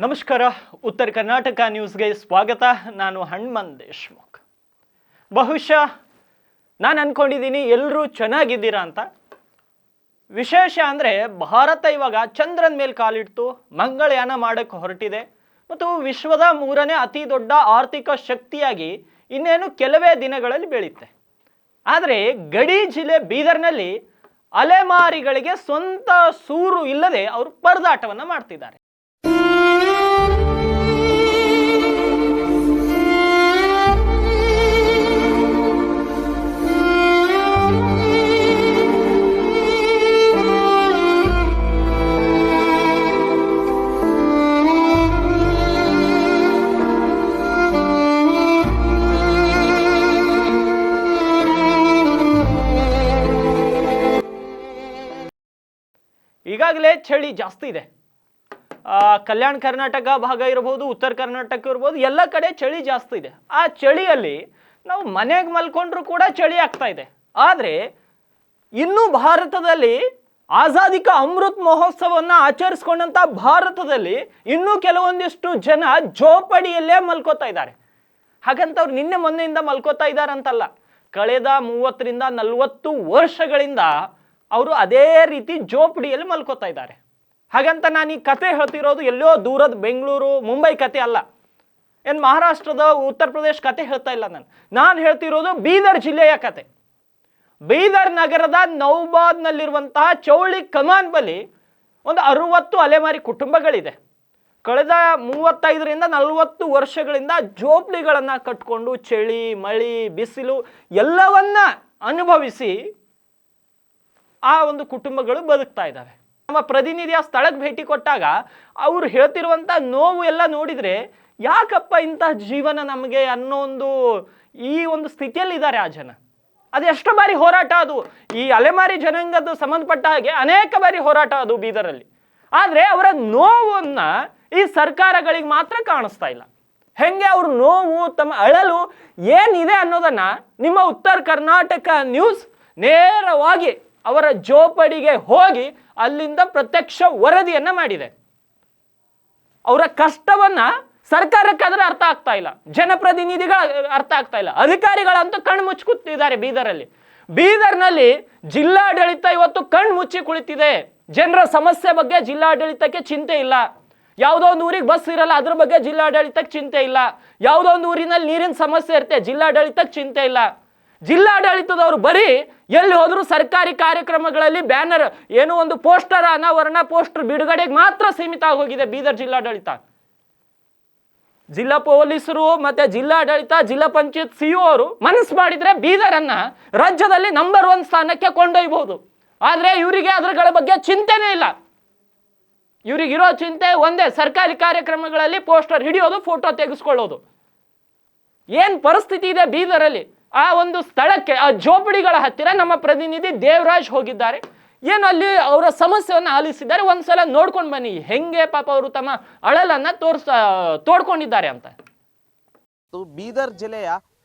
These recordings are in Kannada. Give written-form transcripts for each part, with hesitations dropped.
ನಮಸ್ಕಾರ. ಉತ್ತರ ಕರ್ನಾಟಕ ನ್ಯೂಸ್ಗೆ ಸ್ವಾಗತ. ನಾನು ಹನುಮಂತ್ ದೇಶ್ಮುಖ್. ಬಹುಶಃ ನಾನು ಅನ್ಕೊಂಡಿದ್ದೀನಿ ಎಲ್ಲರೂ ಚೆನ್ನಾಗಿದ್ದೀರಾ ಅಂತ. ವಿಶೇಷ ಅಂದರೆ ಭಾರತ ಇವಾಗ ಚಂದ್ರನ ಮೇಲೆ ಕಾಲಿಡ್ತು, ಮಂಗಳಯಾನ ಮಾಡೋಕ್ಕೆ ಹೊರಟಿದೆ ಮತ್ತು ವಿಶ್ವದ 3ನೇ ಅತಿ ದೊಡ್ಡ ಆರ್ಥಿಕ ಶಕ್ತಿಯಾಗಿ ಇನ್ನೇನು ಕೆಲವೇ ದಿನಗಳಲ್ಲಿ ಬೆಳೆಯುತ್ತೆ. ಆದರೆ ಗಡಿ ಜಿಲ್ಲೆ ಬೀದರ್ನಲ್ಲಿ ಅಲೆಮಾರಿಗಳಿಗೆ ಸ್ವಂತ ಸೂರು ಇಲ್ಲದೆ ಅವರು ಪರದಾಟವನ್ನು ಮಾಡ್ತಿದ್ದಾರೆ. ಈಗಾಗಲೇ ಚಳಿ ಜಾಸ್ತಿ ಇದೆ. ಕಲ್ಯಾಣ ಕರ್ನಾಟಕ ಭಾಗ ಇರ್ಬೋದು, ಉತ್ತರ ಕರ್ನಾಟಕ ಇರ್ಬೋದು, ಎಲ್ಲ ಕಡೆ ಚಳಿ ಜಾಸ್ತಿ ಇದೆ. ಆ ಚಳಿಯಲ್ಲಿ ನಾವು ಮನೆಗೆ ಮಲ್ಕೊಂಡ್ರೂ ಕೂಡ ಚಳಿ ಆಗ್ತಾ ಇದೆ. ಆದರೆ ಇನ್ನೂ ಭಾರತದಲ್ಲಿ ಆಜಾದಿ ಕಾ ಅಮೃತ್ ಮಹೋತ್ಸವವನ್ನು ಆಚರಿಸ್ಕೊಂಡಂಥ ಭಾರತದಲ್ಲಿ ಇನ್ನೂ ಕೆಲವೊಂದಿಷ್ಟು ಜನ ಜೋಪಡಿಯಲ್ಲೇ ಮಲ್ಕೋತಾ ಇದ್ದಾರೆ. ಹಾಗಂತವ್ರು ನಿನ್ನೆ ಮೊನ್ನೆಯಿಂದ ಮಲ್ಕೋತಾ ಇದ್ದಾರಂತಲ್ಲ, ಕಳೆದ 30ರಿಂದ 40 ವರ್ಷಗಳಿಂದ ಅವರು ಅದೇ ರೀತಿ ಜೋಪಡಿಯಲ್ಲಿ ಮಲ್ಕೋತಾ ಇದ್ದಾರೆ. ಹಾಗಂತ ನಾನು ಈ ಕತೆ ಹೇಳ್ತಿರೋದು ಎಲ್ಲೋ ದೂರದ ಬೆಂಗಳೂರು ಮುಂಬೈ ಕತೆ ಅಲ್ಲ, ಏನು ಮಹಾರಾಷ್ಟ್ರದ ಉತ್ತರ ಪ್ರದೇಶ ಕತೆ ಹೇಳ್ತಾ ಇಲ್ಲ. ನಾನು ಹೇಳ್ತಿರೋದು ಬೀದರ್ ಜಿಲ್ಲೆಯ ಕತೆ. ಬೀದರ್ ನಗರದ ನೌಬಾದ್ನಲ್ಲಿರುವಂತಹ ಚೌಳಿ ಕಮಾನ್ ಬಳಿ ಒಂದು 60 ಅಲೆಮಾರಿ ಕುಟುಂಬಗಳಿದೆ. ಕಳೆದ 35ರಿಂದ 40 ವರ್ಷಗಳಿಂದ ಜೋಪಡಿಗಳನ್ನು ಕಟ್ಕೊಂಡು ಚಳಿ ಮಳಿ ಬಿಸಿಲು ಎಲ್ಲವನ್ನ ಅನುಭವಿಸಿ ಆ ಒಂದು ಕುಟುಂಬಗಳು ಬದುಕ್ತಾ ಇದ್ದಾವೆ. ನಮ್ಮ ಪ್ರತಿನಿಧಿಯ ಸ್ಥಳಕ್ಕೆ ಭೇಟಿ ಕೊಟ್ಟಾಗ ಅವ್ರು ಹೇಳ್ತಿರುವಂಥ ನೋವು ಎಲ್ಲ ನೋಡಿದರೆ ಯಾಕಪ್ಪ ಇಂತಹ ಜೀವನ ನಮಗೆ ಅನ್ನೋ ಈ ಒಂದು ಸ್ಥಿತಿಯಲ್ಲಿ ಇದ್ದಾರೆ ಆ ಜನ. ಅದೆಷ್ಟು ಬಾರಿ ಹೋರಾಟ ಅದು, ಈ ಅಲೆಮಾರಿ ಜನಾಂಗದ ಸಂಬಂಧಪಟ್ಟ ಹಾಗೆ ಅನೇಕ ಬಾರಿ ಹೋರಾಟ ಅದು ಬೀದರಲ್ಲಿ. ಆದರೆ ಅವರ ನೋವನ್ನು ಈ ಸರ್ಕಾರಗಳಿಗೆ ಮಾತ್ರ ಕಾಣಿಸ್ತಾ ಇಲ್ಲ. ಹೆಂಗೆ ಅವ್ರ ನೋವು ತಮ್ಮ ಅಳಲು ಏನಿದೆ ಅನ್ನೋದನ್ನ ನಿಮ್ಮ ಉತ್ತರ ಕರ್ನಾಟಕ ನ್ಯೂಸ್ ನೇರವಾಗಿ ಅವರ ಜೋಪಡಿಗೆ ಹೋಗಿ ಅಲ್ಲಿಂದ ಪ್ರತ್ಯಕ್ಷ ವರದಿಯನ್ನ ಮಾಡಿದೆ. ಅವರ ಕಷ್ಟವನ್ನ ಸರ್ಕಾರಕ್ಕಾದ್ರೆ ಅರ್ಥ ಆಗ್ತಾ ಇಲ್ಲ, ಜನಪ್ರತಿನಿಧಿಗಳ ಅರ್ಥ ಆಗ್ತಾ ಇಲ್ಲ, ಅಧಿಕಾರಿಗಳಂತೂ ಕಣ್ಣು ಮುಚ್ಚಿಕೊತಿದ್ದಾರೆ. ಬೀದರ್ನಲ್ಲಿ ಜಿಲ್ಲಾಡಳಿತ ಇವತ್ತು ಕಣ್ಣು ಮುಚ್ಚಿ ಕುಳಿತಿದೆ. ಜನರ ಸಮಸ್ಯೆ ಬಗ್ಗೆ ಜಿಲ್ಲಾಡಳಿತಕ್ಕೆ ಚಿಂತೆ ಇಲ್ಲ. ಯಾವುದೋ ಒಂದು ಊರಿಗೆ ಬಸ್ ಇರಲ್ಲ, ಅದ್ರ ಬಗ್ಗೆ ಜಿಲ್ಲಾಡಳಿತಕ್ಕೆ ಚಿಂತೆ ಇಲ್ಲ. ಯಾವುದೋ ಒಂದು ಊರಿನಲ್ಲಿ ನೀರಿನ ಸಮಸ್ಯೆ ಇರುತ್ತೆ, ಜಿಲ್ಲಾಡಳಿತಕ್ಕೆ ಚಿಂತೆ ಇಲ್ಲ. ಜಿಲ್ಲಾಡಳಿತದವರು ಬರೀ ಎಲ್ಲಿ ಹೋದ್ರು ಸರ್ಕಾರಿ ಕಾರ್ಯಕ್ರಮಗಳಲ್ಲಿ ಬ್ಯಾನರ್, ಏನೋ ಒಂದು ಪೋಸ್ಟರ್ ಅನಾವರಣ, ಪೋಸ್ಟರ್ ಬಿಡುಗಡೆಗೆ ಮಾತ್ರ ಸೀಮಿತ ಆಗೋಗಿದೆ ಬೀದರ್ ಜಿಲ್ಲಾಡಳಿತ. ಜಿಲ್ಲಾ ಪೊಲೀಸರು ಮತ್ತೆ ಜಿಲ್ಲಾಡಳಿತ, ಜಿಲ್ಲಾ ಪಂಚಾಯತ್ ಸಿಇಒ ಅವರು ಮನಸ್ಸು ಮಾಡಿದ್ರೆ ಬೀದರನ್ನ ರಾಜ್ಯದಲ್ಲಿ ನಂಬರ್ 1 ಸ್ಥಾನಕ್ಕೆ ಕೊಂಡೊಯ್ಯಬಹುದು. ಆದ್ರೆ ಇವರಿಗೆ ಅದರ ಬಗ್ಗೆ ಚಿಂತೆನೇ ಇಲ್ಲ. ಇವರಿಗಿರೋ ಚಿಂತೆ ಒಂದೇ, ಸರ್ಕಾರಿ ಕಾರ್ಯಕ್ರಮಗಳಲ್ಲಿ ಪೋಸ್ಟರ್ ಹಿಡಿಯೋದು, ಫೋಟೋ ತೆಗೆಸ್ಕೊಳ್ಳೋದು. ಏನ್ ಪರಿಸ್ಥಿತಿ ಇದೆ ಬೀದರಲ್ಲಿ. ಆ ಒಂದು ಸ್ಥಳಕ್ಕೆ, ಆ ಜೋಪಡಿಗಳ ಹತ್ತಿರ ನಮ್ಮ ಪ್ರತಿನಿಧಿ ದೇವರಾಜ್ ಹೋಗಿದ್ದಾರೆ. ಏನು ಅಲ್ಲಿ ಅವರ ಸಮಸ್ಯೆಯನ್ನು ಆಲಿಸಿದ್ದಾರೆ. ಒಂದ್ಸಲ ನೋಡ್ಕೊಂಡು ಬನ್ನಿ ಹೆಂಗೆ ಪಾಪ ಅವರು ತಮ್ಮ ಅಳಲನ್ನ ತೋಡ್ಕೊಂಡಿದ್ದಾರೆ ಅಂತ. ಬೀದರ್ ಜಿಲ್ಲೆಯ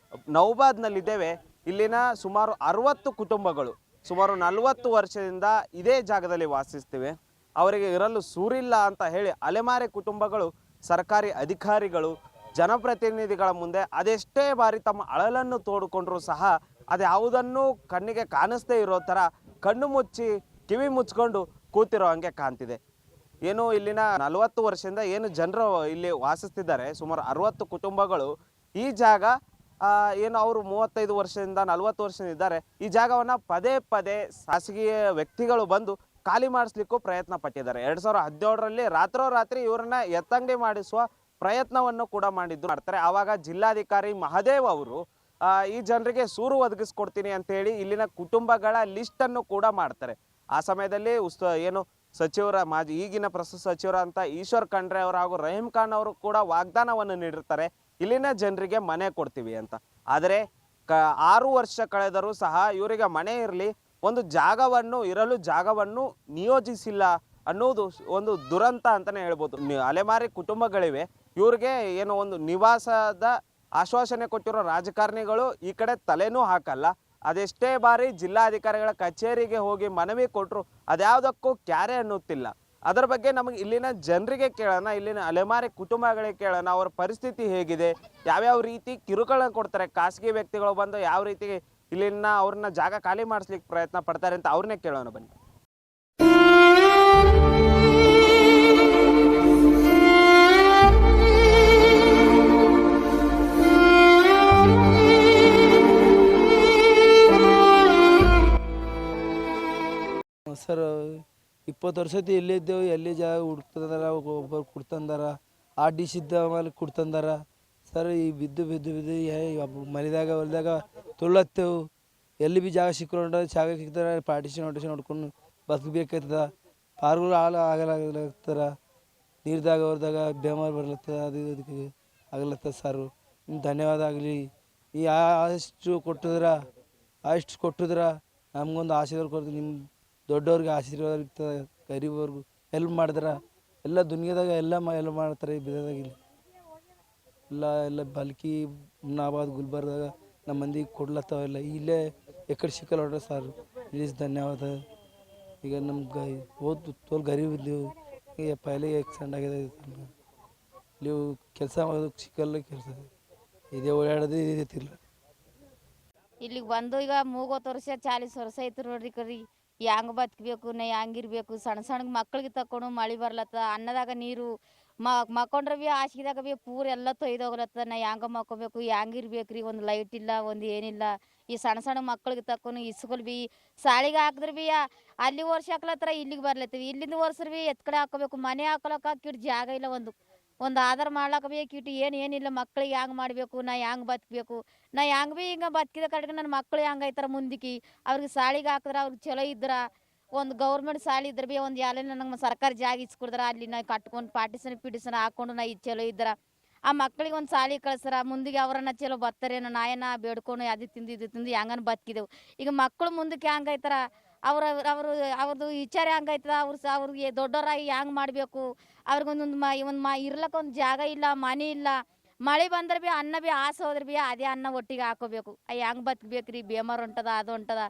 ನೌಬಾದ್ನಲ್ಲಿದ್ದೇವೆ. ಇಲ್ಲಿನ ಸುಮಾರು 60 ಕುಟುಂಬಗಳು ಸುಮಾರು 40 ವರ್ಷದಿಂದ ಇದೇ ಜಾಗದಲ್ಲಿ ವಾಸಿಸ್ತಿವೆ. ಅವರಿಗೆ ಇರಲು ಸೂರಿಲ್ಲ ಅಂತ ಹೇಳಿ ಅಲೆಮಾರಿ ಕುಟುಂಬಗಳು ಸರ್ಕಾರಿ ಅಧಿಕಾರಿಗಳು, ಜನಪ್ರತಿನಿಧಿಗಳ ಮುಂದೆ ಅದೆಷ್ಟೇ ಬಾರಿ ತಮ್ಮ ಅಳಲನ್ನು ತೋಡಿಕೊಂಡ್ರೂ ಸಹ ಅದ್ಯಾವುದನ್ನು ಕಣ್ಣಿಗೆ ಕಾಣಿಸ್ದೇ ಇರೋ ಥರ ಕಣ್ಣು ಮುಚ್ಚಿ ಕಿವಿ ಮುಚ್ಕೊಂಡು ಕೂತಿರೋ ಹಂಗೆ ಕಾಣ್ತಿದೆ. ಏನು ಇಲ್ಲಿನ 40 ವರ್ಷದಿಂದ ಏನು ಜನರು ಇಲ್ಲಿ ವಾಸಿಸ್ತಿದ್ದಾರೆ, ಸುಮಾರು 60 ಕುಟುಂಬಗಳು. ಈ ಜಾಗ ಏನು ಅವರು 35 ವರ್ಷದಿಂದ 40 ವರ್ಷದಿಂದ ಇದ್ದಾರೆ. ಈ ಜಾಗವನ್ನು ಪದೇ ಪದೇ ಖಾಸಗಿ ವ್ಯಕ್ತಿಗಳು ಬಂದು ಖಾಲಿ ಮಾಡಿಸ್ಲಿಕ್ಕೂ ಪ್ರಯತ್ನ ಪಟ್ಟಿದ್ದಾರೆ. 2017ರಲ್ಲಿ ರಾತ್ರೋರಾತ್ರಿ ಇವರನ್ನ ಎತ್ತಂಗಡಿ ಮಾಡಿಸುವ ಪ್ರಯತ್ನವನ್ನು ಕೂಡ ಮಾಡ್ತಾರೆ. ಆವಾಗ ಜಿಲ್ಲಾಧಿಕಾರಿ ಮಹದೇವ್ ಅವರು ಈ ಜನರಿಗೆ ಸೂರು ಒದಗಿಸ್ಕೊಡ್ತೀನಿ ಅಂತ ಹೇಳಿ ಇಲ್ಲಿನ ಕುಟುಂಬಗಳ ಲಿಸ್ಟ್ ಅನ್ನು ಕೂಡ ಮಾಡ್ತಾರೆ. ಆ ಸಮಯದಲ್ಲಿ ಏನು ಸಚಿವರ ಈಗಿನ ಪ್ರಸ್ತುತ ಸಚಿವರಂತ ಈಶ್ವರ್ ಖಂಡ್ರೆ ಅವರು ಹಾಗೂ ರಹೀಂ ಖಾನ್ ಅವರು ಕೂಡ ವಾಗ್ದಾನವನ್ನು ನೀಡಿರ್ತಾರೆ, ಇಲ್ಲಿನ ಜನರಿಗೆ ಮನೆ ಕೊಡ್ತೀವಿ ಅಂತ. ಆದರೆ 6 ವರ್ಷ ಕಳೆದರೂ ಸಹ ಇವರಿಗೆ ಮನೆ ಇರಲಿ, ಒಂದು ಇರಲು ಜಾಗವನ್ನು ನಿಯೋಜಿಸಿಲ್ಲ ಅನ್ನೋದು ಒಂದು ದುರಂತ ಅಂತಾನೆ ಹೇಳ್ಬೋದು. ಅಲೆಮಾರಿ ಕುಟುಂಬಗಳಿವೆ, ಇವ್ರಿಗೆ ಏನೋ ಒಂದು ನಿವಾಸದ ಆಶ್ವಾಸನೆ ಕೊಟ್ಟಿರೋ ರಾಜಕಾರಣಿಗಳು ಈ ಕಡೆ ತಲೆನೂ ಹಾಕಲ್ಲ. ಅದೆಷ್ಟೇ ಬಾರಿ ಜಿಲ್ಲಾಧಿಕಾರಿಗಳ ಕಚೇರಿಗೆ ಹೋಗಿ ಮನವಿ ಕೊಟ್ಟರು ಅದ್ಯಾವುದಕ್ಕೂ ಕ್ಯಾರೆ ಅನ್ನುತ್ತಿಲ್ಲ. ಅದರ ಬಗ್ಗೆ ನಮಗೆ ಇಲ್ಲಿನ ಜನರಿಗೆ ಕೇಳೋಣ, ಇಲ್ಲಿನ ಅಲೆಮಾರಿ ಕುಟುಂಬಗಳಿಗೆ ಕೇಳೋಣ, ಅವರ ಪರಿಸ್ಥಿತಿ ಹೇಗಿದೆ, ಯಾವ್ಯಾವ ರೀತಿ ಕಿರುಕುಳ ಕೊಡ್ತಾರೆ, ಖಾಸಗಿ ವ್ಯಕ್ತಿಗಳು ಬಂದು ಯಾವ ರೀತಿ ಇಲ್ಲಿನ ಅವ್ರನ್ನ ಜಾಗ ಖಾಲಿ ಮಾಡಿಸ್ಲಿಕ್ಕೆ ಪ್ರಯತ್ನ ಪಡ್ತಾರೆ ಅಂತ ಅವ್ರನ್ನೇ ಕೇಳೋಣ ಬನ್ನಿ. ಸರ್ 20 ವರ್ಷದ ಇಲ್ಲೇ ಇದ್ದೇವೆ, ಎಲ್ಲಿ ಜಾಗ ಹುಡ್ತಂದಾರ, ಒಬ್ಬರು ಕುಡ್ತಂದಾರ, RDC ಇದ್ದ ಮೇಲೆ ಕುಡ್ತಂದಾರ ಸರ್. ಈ ಬಿದ್ದು ಮನೆದಾಗ ಹೊಲದಾಗ ತೊಳ್ಳತ್ತೇವು, ಎಲ್ಲಿ ಭೀ ಜಾಗ ಸಿಕ್ಕೊಂಡು ಜಾಗ ಸಿಗ್ತಾರೆ ಪಾರ್ಟಿಷನ್ ನೋಡ್ಕೊಂಡು ಬದುಕಬೇಕಾಗ್ತದ. ಪಾರ್ಗಳು ಆಗಲಾಗ್ತಾರ, ನೀರ್ದಾಗ ಅವ್ರದಾಗ ಬೇಮಾರು ಬರ್ಲತ್ತದ, ಅದು ಅದಕ್ಕೆ ಆಗ್ಲತ್ತದ ಸರ್. ನಿಮ್ಗೆ ಧನ್ಯವಾದ ಆಗಲಿ. ಈ ಅಷ್ಟು ಕೊಟ್ಟಿದ್ರ ನಮ್ಗೊಂದು ಆಶೀರ್ವಾದ ಕೊಡ್ತೀವಿ. ನಿಮ್ಮ ದೊಡ್ಡವ್ರಿಗೆ ಆಶೀರ್ವಾದ ಇರ್ತದೆ, ಗರೀಬವ್ರಿಗೂ ಹೆಲ್ಪ್ ಮಾಡಿದ್ರೆ ಎಲ್ಲ ದುನಿಯಾದಾಗ ಎಲ್ಲ ಮಾಡ್ತಾರೆ. ಈ ಬಿದದಾಗ ಇಲ್ಲಿ ಎಲ್ಲ ಬಲ್ಕಿ ಹುಮ್ನಾಬಾದ್ ಗುಲ್ಬರ್ದಾಗ ನಮ್ಮ ಮಂದಿಗೆ ಕೊಡ್ಲತ್ತಾವೆಲ್ಲ. ಇಲ್ಲೇ ಎಕಡೆ ಸಿಕ್ಕಲ್ಲ ಹೊಡ್ರೆ ಸರ್, ಪ್ಲೀಸ್ ಧನ್ಯವಾದ. ಈಗ ನಮ್ಗೆ ತೋಲ್ ಗರೀಬ್ ಇದ್ದೀವಿ, ಈಗ ಪೈಲೆ ಆಕ್ಸಿಡೆಂಟ್ ಆಗಿದೆ. ನೀವು ಕೆಲಸ ಮಾಡೋದಕ್ಕೆ ಸಿಕ್ಕಲ್ಲ, ಕೆಲಸ ಇದೇ ಓಡಾಡೋದು ಇದೇ ತಿರ್ಲ. ಇಲ್ಲಿಗೆ ಬಂದು ಈಗ 30 ವರ್ಷ 40 ವರ್ಷ ಆಯ್ತು ನೋಡ್ರಿ. ಕರಿ ಹೆಂಗೆ ಬದುಕಬೇಕು, ನಾ ಹೆಂಗಿರ್ಬೇಕು. ಸಣ್ಣ ಮಕ್ಳಿಗೆ ತಕೊಂಡು ಮಳೆ ಬರ್ಲತ್ತ, ಅನ್ನದಾಗ ನೀರು ಮಕ್ಕೊಂಡ್ರೆ ಭೀ ಹಾಸಿಗೆದಾಗ ಭೀ ಪೂರ ಎಲ್ಲ ತೊಯ್ದೋಗ್ಲತ್ತ. ನಾ ಹೆಂಗೆ ಮಕ್ಕೋಬೇಕು, ಹೆಂಗಿರ್ಬೇಕು ರೀ. ಒಂದು ಲೈಟ್ ಇಲ್ಲ, ಒಂದು ಏನಿಲ್ಲ. ಈ ಸಣ್ಣ ಮಕ್ಳಿಗೆ ತಕೊಂಡು ಇಸ್ಕೂಲ್ ಭೀ ಸಾಲಿಗೆ ಹಾಕಿದ್ರೆ ಭೀ ಅಲ್ಲಿ ವರ್ಷ ಹಾಕ್ಲತ್ತಾರ, ಇಲ್ಲಿಗೆ ಬರ್ಲತ್ತೀವಿ. ಇಲ್ಲಿಂದ ವರ್ಷ ಭೀ ಎತ್ ಕಡೆ ಹಾಕೋಬೇಕು, ಮನೆ ಹಾಕೊಳಕ್ಕೆ ಕಿಟ್ ಜಾಗ ಇಲ್ಲ, ಒಂದು ಆಧಾರ ಮಾಡ್ಲಾಕ ಭೀ ಕಿಟ್ ಏನಿಲ್ಲ. ಮಕ್ಳಿಗೆ ಹೆಂಗೆ ಮಾಡಬೇಕು, ನಾ ಹೆಂಗೆ ಬದುಕಬೇಕು, ನಾ ಹೆಂಗೆ ಭೀ ಹಿಂಗೆ ಬದುಕಿದ ಕಡೆಗೆ ನನ್ನ ಮಕ್ಳು ಹೆಂಗೆ ಆಯ್ತಾರ ಮುಂದಕ್ಕೆ. ಅವ್ರಿಗೆ ಸಾಲಿಗೆ ಹಾಕಿದ್ರೆ ಅವ್ರಿಗೆ ಚಲೋ ಇದ್ರ, ಒಂದು ಗೌರ್ಮೆಂಟ್ ಸಾಲಿ ಇದ್ರೆ ಭೀ ಒಂದು ಎಲ್ಲ ನಂಗೆ ಸರ್ಕಾರಿ ಜಾಗ ಇಸ್ಕೊಡ್ದಾರ, ಅಲ್ಲಿ ನಾ ಕಟ್ಕೊಂಡು ಪಿಟಿಸನ್ ಹಾಕೊಂಡು ನಾ ಇದು ಚಲೋ ಇದ್ರ ಆ ಮಕ್ಳಿಗೆ ಒಂದು ಸಾಲಿ ಕಳ್ಸಾರ. ಮುಂದಿಗೆ ಅವರನ್ನ ಚಲೋ ಬತ್ತಾರೇನೋ, ನಾಯನ ಬೇಡ್ಕೊಂಡು ಅದು ತಿಂದು ಹೆಂಗನ ಬದುಕಿದೆವು. ಈಗ ಮಕ್ಕಳು ಮುಂದಕ್ಕೆ ಹೆಂಗೈತಾರ, ಅವ್ರದ್ದು ವಿಚಾರ ಹೆಂಗೈತದ, ಅವ್ರಿಗೆ ದೊಡ್ಡವರಾಗಿ ಹೆಂಗೆ ಮಾಡಬೇಕು. ಅವ್ರಿಗೊಂದೊಂದು ಇರ್ಲಕ್ಕ ಒಂದು ಜಾಗ ಇಲ್ಲ, ಮನೆ ಇಲ್ಲ. ಮಳೆ ಬಂದ್ರೆ ಭೀ ಅನ್ನ ಭೀ ಆಸೆ ಹೋದ್ರೆ ಭೀ ಅದೇ ಅನ್ನ ಒಟ್ಟಿಗೆ ಹಾಕೋಬೇಕು. ಹೆಂಗೆ ಬದುಕಬೇಕು ರೀ. ಬೇಮಾರು ಹೊಂಟದ, ಅದು ಹೊಂಟದ,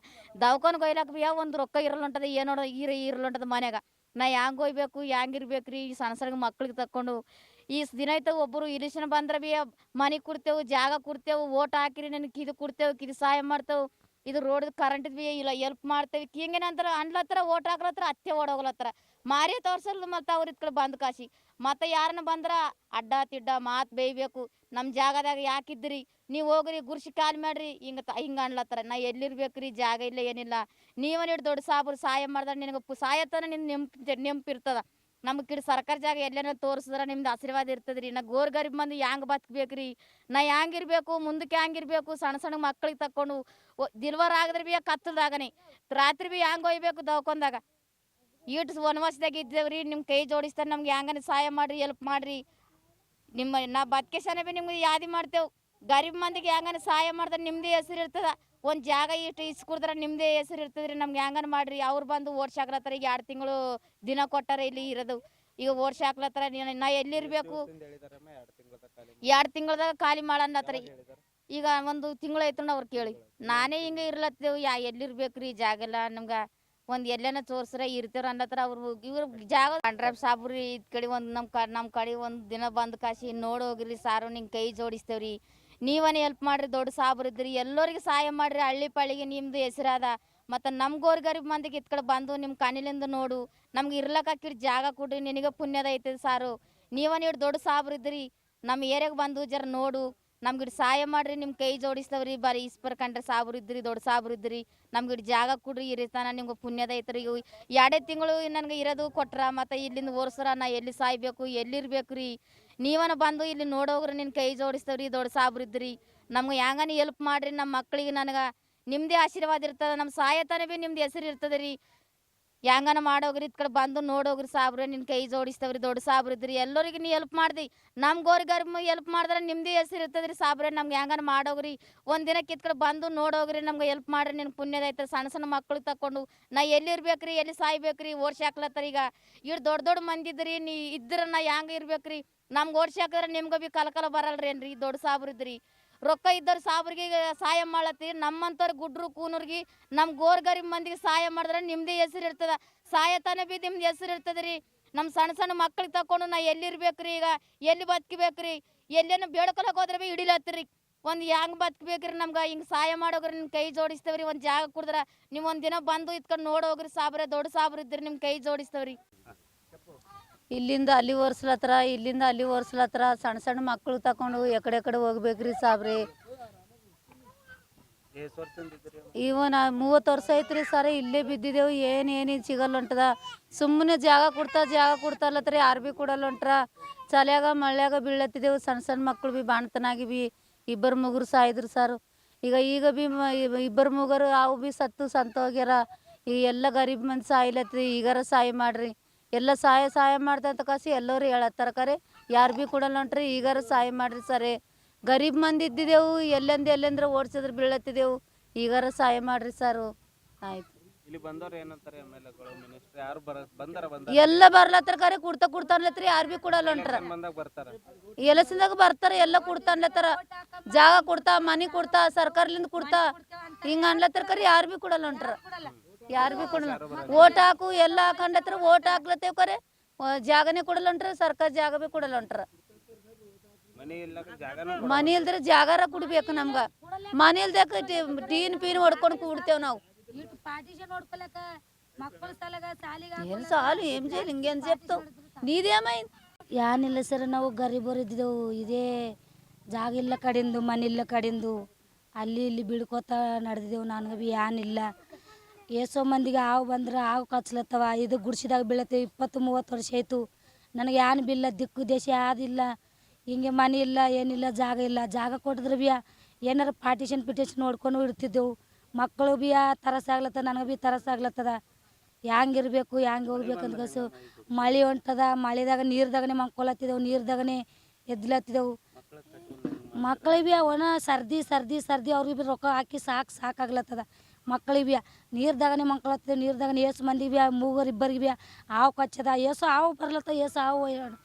ದವಾಖಾನೆಗೆ ಒಯ್ಲಕ್ಕೆ ಭೀ ಒಂದು ರೊಕ್ಕ ಇರಲ್ಲ ಹೊಂಟದ, ಏನೋ ಇರಲ್ಲ ಮನ್ಯಾಗ. ನಾ ಹೆಂಗೆ ಒಯ್ಬೇಕು, ಹೆಂಗಿರ್ಬೇಕು ರೀ. ಈ ಸಣ್ಣ ಮಕ್ಳಿಗೆ ತಕ್ಕೊಂಡು ಈ ದಿನ ಆಯ್ತು ಒಬ್ಬರು ಇಲಿಶನ್ ಬಂದ್ರೆ ಭೀ ಮನೆ ಕೊಡ್ತೇವೆ, ಜಾಗ ಕೊಡ್ತೇವೆ, ಓಟ್ ಹಾಕಿರಿ ನನಗೆ ಇದು ಕೊಡ್ತೇವೆ, ಇದು ಸಹಾಯ ಮಾಡ್ತೇವೆ, ಇದು ರೋಡ್ ಕರೆಂಟ್ ಭೀ ಇಲ್ಲ ಎಲ್ಪ್ ಮಾಡ್ತೇವೆ. ಹಿಂಗೇನಂತಾರ ಅನ್ಲತ್ತಾರ, ಓಟ್ ಹಾಕ್ಲತ್ತಾರ, ಅತ್ತೆ ಓಡೋಗ್ಲತ್ತಾರ. ಮಾರಿ ತೋರ್ಸಲ್ಲ ಮತ್ತು ಅವ್ರ ಇತ್ಕಡೆ ಬಂದು ಕಾಶಿ ಮತ್ತೆ ಯಾರನ್ನ ಬಂದ್ರೆ ಅಡ್ಡ ತಿಡ್ಡ ಮಾತು ಬೇಯ್ಬೇಕು. ನಮ್ಮ ಜಾಗದಾಗ ಯಾಕಿದ್ರಿ ನೀವು, ಹೋಗ್ರಿ ಗುರ್ಸಿ ಕಾಲ್ ಮಾಡ್ರಿ, ಹಿಂಗೆ ಅನ್ಲತ್ತಾರ. ನಾ ಎಲ್ಲಿರ್ಬೇಕ್ರಿ, ಜಾಗ ಇಲ್ಲ ಏನಿಲ್ಲ. ನೀವನ್ನ ದೊಡ್ಡ ಸಾಬ್ರು ಸಹಾಯ ಮಾಡಿದ್ರೆ ನಿನಗೆ ಸಹಾಯತನ ನೆಂಪಿರ್ತದ. ನಮ್ಗೆ ಕಿಡ್ ಸರ್ಕಾರ ಜಾಗ ಎಲ್ಲೇನ ತೋರಿಸಿದ್ರೆ ನಿಮ್ದು ಆಶೀರ್ವಾದ ಇರ್ತದ್ರಿ. ನಾ ಗರೀಬ್ ಮಂದಿ ಹೆಂಗೆ ಬದುಕಬೇಕ್ರಿ, ನಾ ಹೆಂಗಿರ್ಬೇಕು, ಮುಂದಕ್ಕೆ ಹೆಂಗಿರ್ಬೇಕು. ಸಣ್ಣ ಮಕ್ಳಿಗೆ ತಕ್ಕೊಂಡು ದಿಲ್ವರ್ ಆಗಿದ್ರೆ ಭೀ ಕತ್ತಲ್ದಾಗನೇ, ರಾತ್ರಿ ಭೀ ಹೆಂಗೆ ಒಯ್ಬೇಕು ದವಾಖಾನ್ದಾಗ. ಈಟು ವನವಾಸದಾಗ ಇದ್ದೇವ್ರಿ. ನಿಮ್ಮ ಕೈ ಜೋಡಿಸ್ತಾರೆ, ನಮ್ಗೆ ಹೆಂಗನ ಸಹಾಯ ಮಾಡಿರಿ, ಹೆಲ್ಪ್ ಮಾಡಿರಿ. ನಾ ಬದುಕೇಶನ ಭೀ ನಿಮ್ಗೆ ಯಾದಿ ಮಾಡ್ತೇವೆ. ಗರೀಬ್ ಮಂದಿಗೆ ಹೆಂಗನ ಸಹಾಯ ಮಾಡಿದ್ರೆ ನಿಮ್ಮದೇ ಹೆಸರು ಇರ್ತದ. ಒಂದು ಜಾಗ ಇಷ್ಟು ಇಸ್ಕೊಡ್ದ್ರೆ ನಿಮ್ಮದೇ ಹೆಸರು ಇರ್ತದ್ರಿ. ನಮ್ಗೆ ಹೆಂಗನ ಮಾಡಿರಿ. ಅವ್ರು ಬಂದು ಓಡ್ಸಾಕ್ಲತ್ತಾರ. ಈಗ 2 ತಿಂಗಳು ದಿನ ಕೊಟ್ಟಾರ ಇಲ್ಲಿ ಇರೋದು. ಈಗ ಓಡ್ಸಾಕ್ಲತ್ತಾರ. ನಾ ಎಲ್ಲಿರ್ಬೇಕು, 2 ತಿಂಗಳದಾಗ ಖಾಲಿ ಮಾಡನ್ನತ್ತಾರ. ಈಗ 1 ತಿಂಗಳು ಆಯ್ತು ಅವ್ರು ಕೇಳಿ. ನಾನೇ ಹಿಂಗೆ ಇರ್ಲತ್ತೇವು, ಎಲ್ಲಿರ್ಬೇಕ್ರಿ, ಜಾಗ ಇಲ್ಲ ನಮ್ಗೆ. ಒಂದು ಎಲ್ಲೇನ ತೋರ್ಸ್ರ ಇರ್ತಾರ ಅನ್ನತ್ತಾರ. ಇವ್ರ ಜಾಗ ಕಂಡ್ರಾಬ್ ಸಾಬ್ರಿ ಇದ್ ಕಡೆ ಒಂದು ನಮ್ಮ ಕಡೆ ಒಂದು ದಿನ ಬಂದು ಕಾಶಿ ನೋಡೋಗ್ರಿ ಸಾರು, ನಿಂಗೆ ಕೈ ಜೋಡಿಸ್ತೇವ್ರಿ. ನೀವನೇ ಹೆಲ್ಪ್ ಮಾಡ್ರಿ, ದೊಡ್ಡ ಸಾಬ್ರು ಇದ್ರಿ, ಎಲ್ಲರಿಗೆ ಸಹಾಯ ಮಾಡ್ರಿ. ಹಳ್ಳಿ ಪಳ್ಳಿಗೆ ನಿಮ್ದು ಹೆಸರಾದ. ಮತ್ತು ನಮ್ಮ ಗರೀಬ್ ಮಂದಿಗೆ ಇತ್ ಕಡೆ ಬಂದು ನಿಮ್ಮ ಕಣ್ಣಿಲಿಂದ ನೋಡು, ನಮ್ಗೆ ಇರ್ಲಕ್ಕ ಜಾಗ ಕೊಡ್ರಿ, ನಿನಗೆ ಪುಣ್ಯದ ಐತದ ಸಾರು. ನೀವನೇ ದೊಡ್ಡ ಸಾಬ್ರು ಇದ್ರಿ, ನಮ್ಮ ಏರಿಯಾಗೆ ಬಂದು ಜರ ನೋಡು, ನಮ್ಗೆ ಸಹಾಯ ಮಾಡ್ರಿ. ನಿಮ್ಮ ಕೈ ಜೋಡಿಸ್ತವ್ರಿ. ಬರೀ ಇಸ್ಪರ್ ಕಂಡ್ರೆ ಸಾಬ್ರು ಇದ್ರಿ, ದೊಡ್ಡ ಸಾಬ್ರು ಇದ್ರಿ, ನಮ್ಗೆ ಜಾಗ ಕೊಡ್ರಿ, ಇರಿತಾನ ನಿಮ್ಗೆ ಪುಣ್ಯದ ಐತ್ರಿ. 2 ತಿಂಗಳು ನನಗೆ ಇರೋದು ಕೊಟ್ರ, ಮತ್ತು ಇಲ್ಲಿಂದ ಓರ್ಸ್ರ. ನಾ ಎಲ್ಲಿ ಸಾಯ್ಬೇಕು, ಎಲ್ಲಿರ್ಬೇಕು ರೀ. ನೀವನ ಬಂದು ಇಲ್ಲಿ ನೋಡೋಗ್ರಿ, ನಿನ್ನ ಕೈ ಜೋಡಿಸ್ತವ್ರಿ, ದೊಡ್ಡ ಸಾಬ್ರು ಇದ್ರಿ. ನಮ್ಗೆ ಹೆಂಗನ ಹೆಲ್ಪ್ ಮಾಡ್ರಿ. ನಮ್ಮ ಮಕ್ಳಿಗೆ ನನಗೆ ನಿಮ್ಮದೇ ಆಶೀರ್ವಾದ ಇರ್ತದೆ. ನಮ್ಮ ಸಹಾಯತನ ಭೀ ನಿಮ್ದು ಹೆಸರು ಇರ್ತದೆ ರೀ. ಹೆಂಗನ ಮಾಡೋಗ್ರಿ, ಇತ್ ಕಡೆ ಬಂದು ನೋಡೋಗ್ರಿ ಸಾಬ್ರೆ, ನಿನ್ನ ಕೈ ಜೋಡಿಸ್ತವ್ರಿ, ದೊಡ್ಡ ಸಾಬ್ರು ಇದ್ರಿ. ಎಲ್ಲರಿಗೆ ನೀ ಹೆಲ್ಪ್ ಮಾಡ್ದಿ. ನಮ್ಮ ಗರೀಬ್ ಹೆಲ್ಪ್ ಮಾಡಿದ್ರೆ ನಿಮ್ಮದೇ ಹೆಸರು ಇರ್ತದ್ರಿ ಸಾಬ್ರೆ. ನಮ್ಗೆ ಹೆಂಗನ ಮಾಡೋಗ್ರಿ. ಒಂದು ದಿನಕ್ಕೆ ಇತ್ ಕಡೆ ಬಂದು ನೋಡೋಗ್ರಿ, ನಮ್ಗೆ ಹೆಲ್ಪ್ ಮಾಡ್ರಿ, ನಿನ್ಗೆ ಪುಣ್ಯದ ಐತೆ. ಸಣ್ಣ ಮಕ್ಳಿಗೆ ತಕೊಂಡು ನಾ ಎಲ್ಲಿರ್ಬೇಕ್ರಿ, ಎಲ್ಲಿ ಸಾಯ್ಬೇಕ್ರಿ. ಓಡ್ಸಾಕ್ಲತ್ತಾರ. ಈಗ ದೊಡ್ಡ ಮಂದಿ ಇದ್ರಿ, ನೀ ಇದ್ರ ನಾ ಹೆಂಗೆ ಇರ್ಬೇಕ್ರಿ. ನಮ್ಗೆ ಓಡ್ಸಾಕಿದ್ರೆ ನಿಮ್ಗೆ ಭೀ ಕಲಕಲ ಬರಲ್ರಿ ಏನ್ರಿ. ದೊಡ್ಡ ಸಾಬ್ರು ಇದ್ರಿ, ರೊಕ್ಕ ಇದ್ದವ್ರು ಸಾಬ್ರಿಗೆ ಸಹಾಯ ಮಾಡ್ಲತ್ತೀರಿ. ನಮ್ಮಂಥವ್ರು ಗುಡ್ರು ಕೂನೂರ್ಗೆ ನಮ್ಮ ಗರೀಬ್ ಮಂದಿಗೆ ಸಹಾಯ ಮಾಡಿದ್ರೆ ನಿಮ್ಮದೇ ಹೆಸರು ಇರ್ತದ. ಸಹಾಯತನ ಭೀ ನಿಮ್ದು ಹೆಸರು ಇರ್ತದೆ ರೀ. ನಮ್ಮ ಸಣ್ಣ ಸಣ್ಣ ಮಕ್ಳಿಗೆ ತಕೊಂಡು ನಾ ಎಲ್ಲಿರ್ಬೇಕ್ರಿ ಈಗ ಎಲ್ಲಿ ಬದುಕಬೇಕ್ರಿ ಎಲ್ಲೇನು ಬೇಡ್ಕೊಳಕ್ ಹೋದ್ರೆ ಭೀ ಹಿಡಿಲತ್ತೀರಿ ಒಂದು ಹೆಂಗೆ ಬದುಕಬೇಕ್ರಿ ನಮ್ಗೆ ಹಿಂಗೆ ಸಹಾಯ ಮಾಡೋಗ್ರಿ ನಿಮ್ಮ ಕೈ ಜೋಡಿಸ್ತೇವ್ರಿ ಒಂದು ಜಾಗ ಕುಡಿದ್ರೆ ನೀವು ಒಂದು ದಿನ ಬಂದು ಇತ್ಕೊಂಡು ನೋಡೋಗ್ರಿ ಸಾಬ್ರೆ ದೊಡ್ಡ ಸಾಬ್ರು ಇದ್ರಿ ನಿಮ್ಮ ಕೈ ಜೋಡಿಸ್ತೇವ್ರಿ. ಇಲ್ಲಿಂದ ಅಲ್ಲಿ ಒರ್ಸ್ಲತ್ರ ಇಲ್ಲಿಂದ ಅಲ್ಲಿ ಒರ್ಸ್ಲತ್ರ ಸಣ್ಣ ಸಣ್ಣ ಮಕ್ಕಳು ತಕೊಂಡು ಎಕಡೆ ಹೋಗ್ಬೇಕ್ರಿ ಸಾಬ್ರಿ. ಇವನ 30 ವರ್ಷ ಐತ್ರಿ ಸರ್ ಇಲ್ಲೇ ಬಿದ್ದಿದ್ದೆವು ಏನೇನು ಸಿಗಲ್ಲ ಹೊಂಟದ ಸುಮ್ಮನೆ ಜಾಗ ಕೊಡ್ತಾರಲತ್ರಿ ಯಾರು ಭೀ ಕೊಡಲ್ಲ ಹೊಂಟ್ರ ಚಲ್ಯಾಗ ಮಳ್ಯಾಗ ಬೀಳತ್ತಿದ್ದೆವು ಸಣ್ಣ ಮಕ್ಕಳು ಭೀ ಬಾಣ್ತನಾಗಿ ಭೀ 2 ಮುಗುರು ಸಾಯಿದ್ರು ಸರ್. ಈಗ ಭೀ 2 ಮುಗರು ಅವು ಭೀ ಸಂತ ಹೋಗ್ಯಾರ. ಈಗ ಎಲ್ಲ ಗರೀಬ್ ಮಂದಿ ಸಾಯ್ಲತ್ರಿ ಈಗಾರ ಸಹಾಯ ಮಾಡ್ರಿ ಎಲ್ಲ ಸಹಾಯ ಮಾಡ್ದಂತ ಕಾಸಿ ಎಲ್ಲರೂ ಹೇಳತ್ತಾರ ಕರೆ ಯಾರು ಭೀ ಕೊಡಲ್ಲ ಹೊಂಟ್ರಿ ಈಗಾರ ಸಹಾಯ ಮಾಡ್ರಿ ಸರಿ. ಗರೀಬ್ ಮಂದಿ ಇದ್ದಿದ್ದೆವು ಎಲ್ಲೆಂದ್ರೆ ಓಡಿಸಿದ್ರೆ ಬೀಳತ್ತಿದ್ದೆವು ಈಗಾರ ಸಹಾಯ ಮಾಡ್ರಿ ಸರ್. ಆಯ್ತು ಇಲ್ಲಿ ಬಂದವರು ಏನಂತಾರೆ ಎಮ್ಎಲ್ಎಗಳು ಮಿನಿಸ್ಟರ್ ಯಾರು ಎಲ್ಲ ಬರ್ಲತ್ತಾರ ಕರೆ ಕೊಡ್ತಾನ್ಲತ್ರಿ ಯಾರು ಭೀ ಕೊಡಲ್ಲ ಹೊಂಟ್ರ ಬರ್ತಾರ ಎಲಸಿಂದಾಗ ಬರ್ತಾರ ಎಲ್ಲ ಕೊಡ್ತಾನ್ಲತ್ತಾರ ಜಾಗ ಕೊಡ್ತಾ ಮನಿ ಕೊಡ್ತಾ ಸರ್ಕಾರಲಿಂದ ಕೊಡ್ತಾ ಹಿಂಗ ಅನ್ಲತ್ತಾರ ಕರೆ ಯಾರು ಭೀ ಕೊಡಲ್ಲ ಹೊಂಟ್ರ ಯಾರು ಭೀ ಕೊಡಲ್ಲ. ಓಟ್ ಹಾಕು ಎಲ್ಲ ಹಾಕೊಂಡ್ಲತ್ತಾರ ಓಟ್ ಹಾಕ್ಲತ್ತೇವ್ ಕರೆ ಜಾಗನೇ ಕೊಡಲ್ಲ ಹೊಂಟ್ರ ಸರ್ಕಾರ ಜಾಗ ಭೀ ಕೊಡಲ್ಲ ಹೊಂಟ್ರ. ಮನಿ ಇಲ್ದ್ರೆ ಜಾಗಾರ ಕುಡ್ಬೇಕು ನಮ್ಗ ಮನಿ ಇಲ್ದಕ್ಕ ಟೀನ್ ಪೀನ್ ಹೊಡ್ಕೊಂಡು ಕೂಡ್ತೇವ್ ನಾವು ಏನ್ ಸಾಲು ಏನ್ ಜೈಲ್ ಹಿಂಗೇನ್ చెప్తావు నీదేమైంది ಯಾನಿಲ್ಲ ಸರ್ ನಾವು ಗರೀಬರು ಇದ್ದಿದ್ದೆವು ಇದೇ ಜಾಗ ಇಲ್ಲ ಕಡಿಂದು ಮನಿ ಇಲ್ಲ ಕಡಿಂದು ಅಲ್ಲಿ ಇಲ್ಲಿ ಬಿಡ್ಕೋತ ನಡೆದಿದ್ದೆವು ನನಗೆ ಭೀ ಏನಿಲ್ಲ ಏಸೋ ಮಂದಿಗೆ ಹಾವು ಬಂದ್ರೆ ಹಾವು ಕಚ್ಲತ್ತವ ಇದು ಗುಡ್ಸಿದಾಗ ಬೀಳತ್ತೆ 20-30 ವರ್ಷ ಆಯ್ತು ನನಗೆ ಏನ್ ಬಿಲ್ಲ ದಿಕ್ಕು ದೇಶ ಯಾವ್ದಿಲ್ಲ ಹಿಂಗೆ ಮನೆ ಇಲ್ಲ ಏನಿಲ್ಲ ಜಾಗ ಕೊಟ್ಟಿದ್ರೆ ಭೀ ಏನಾರ ಪಾರ್ಟಿಷನ್ ನೋಡ್ಕೊಂಡು ಇಡ್ತಿದ್ದೆವು ಮಕ್ಕಳು ಭೀ ತರಸಾಗ್ಲತ್ತದ ನನಗೆ ಭೀ ತರಸಾಗ್ಲತ್ತದ ಹ್ಯಾಂಗಿರ್ಬೇಕು ಹ್ಯಾಂಗೆ ಹೋಗ್ಬೇಕಂತ ಕಸು ಮಳೆ ಹೊಂಟದ ಮಳೆದಾಗ ನೀರ್ದಾಗನೇ ಮಂಕೊಲತ್ತಿದ್ದೆವು ನೀರ್ದಾಗನೇ ಎದ್ಲತ್ತಿದ್ದೆವು ಮಕ್ಕಳಿಗೆ ಭೀ ಒಣ ಸರ್ದಿ ಅವ್ರಿಗೆ ಭೀ ರೊಕ್ಕ ಹಾಕಿ ಸಾಕಾಗ್ಲತ್ತದ ಮಕ್ಕಳಿಗೆ ಭೀ ನೀರ್ದಾಗನೇ ಮಂಕೊಲತ್ತಿದ್ದೆವು ನೀರ್ದಾಗನೇ ಏಸು ಮಂದಿಗೆ ಭೀ ಮೂವರಿಬ್ಬರಿಗೆ ಭೀ ಹಾವು ಕಚ್ಚದ ಏಸು ಹಾವು ಬರ್ಲತ್ತವ ಏಸು ಹಾವು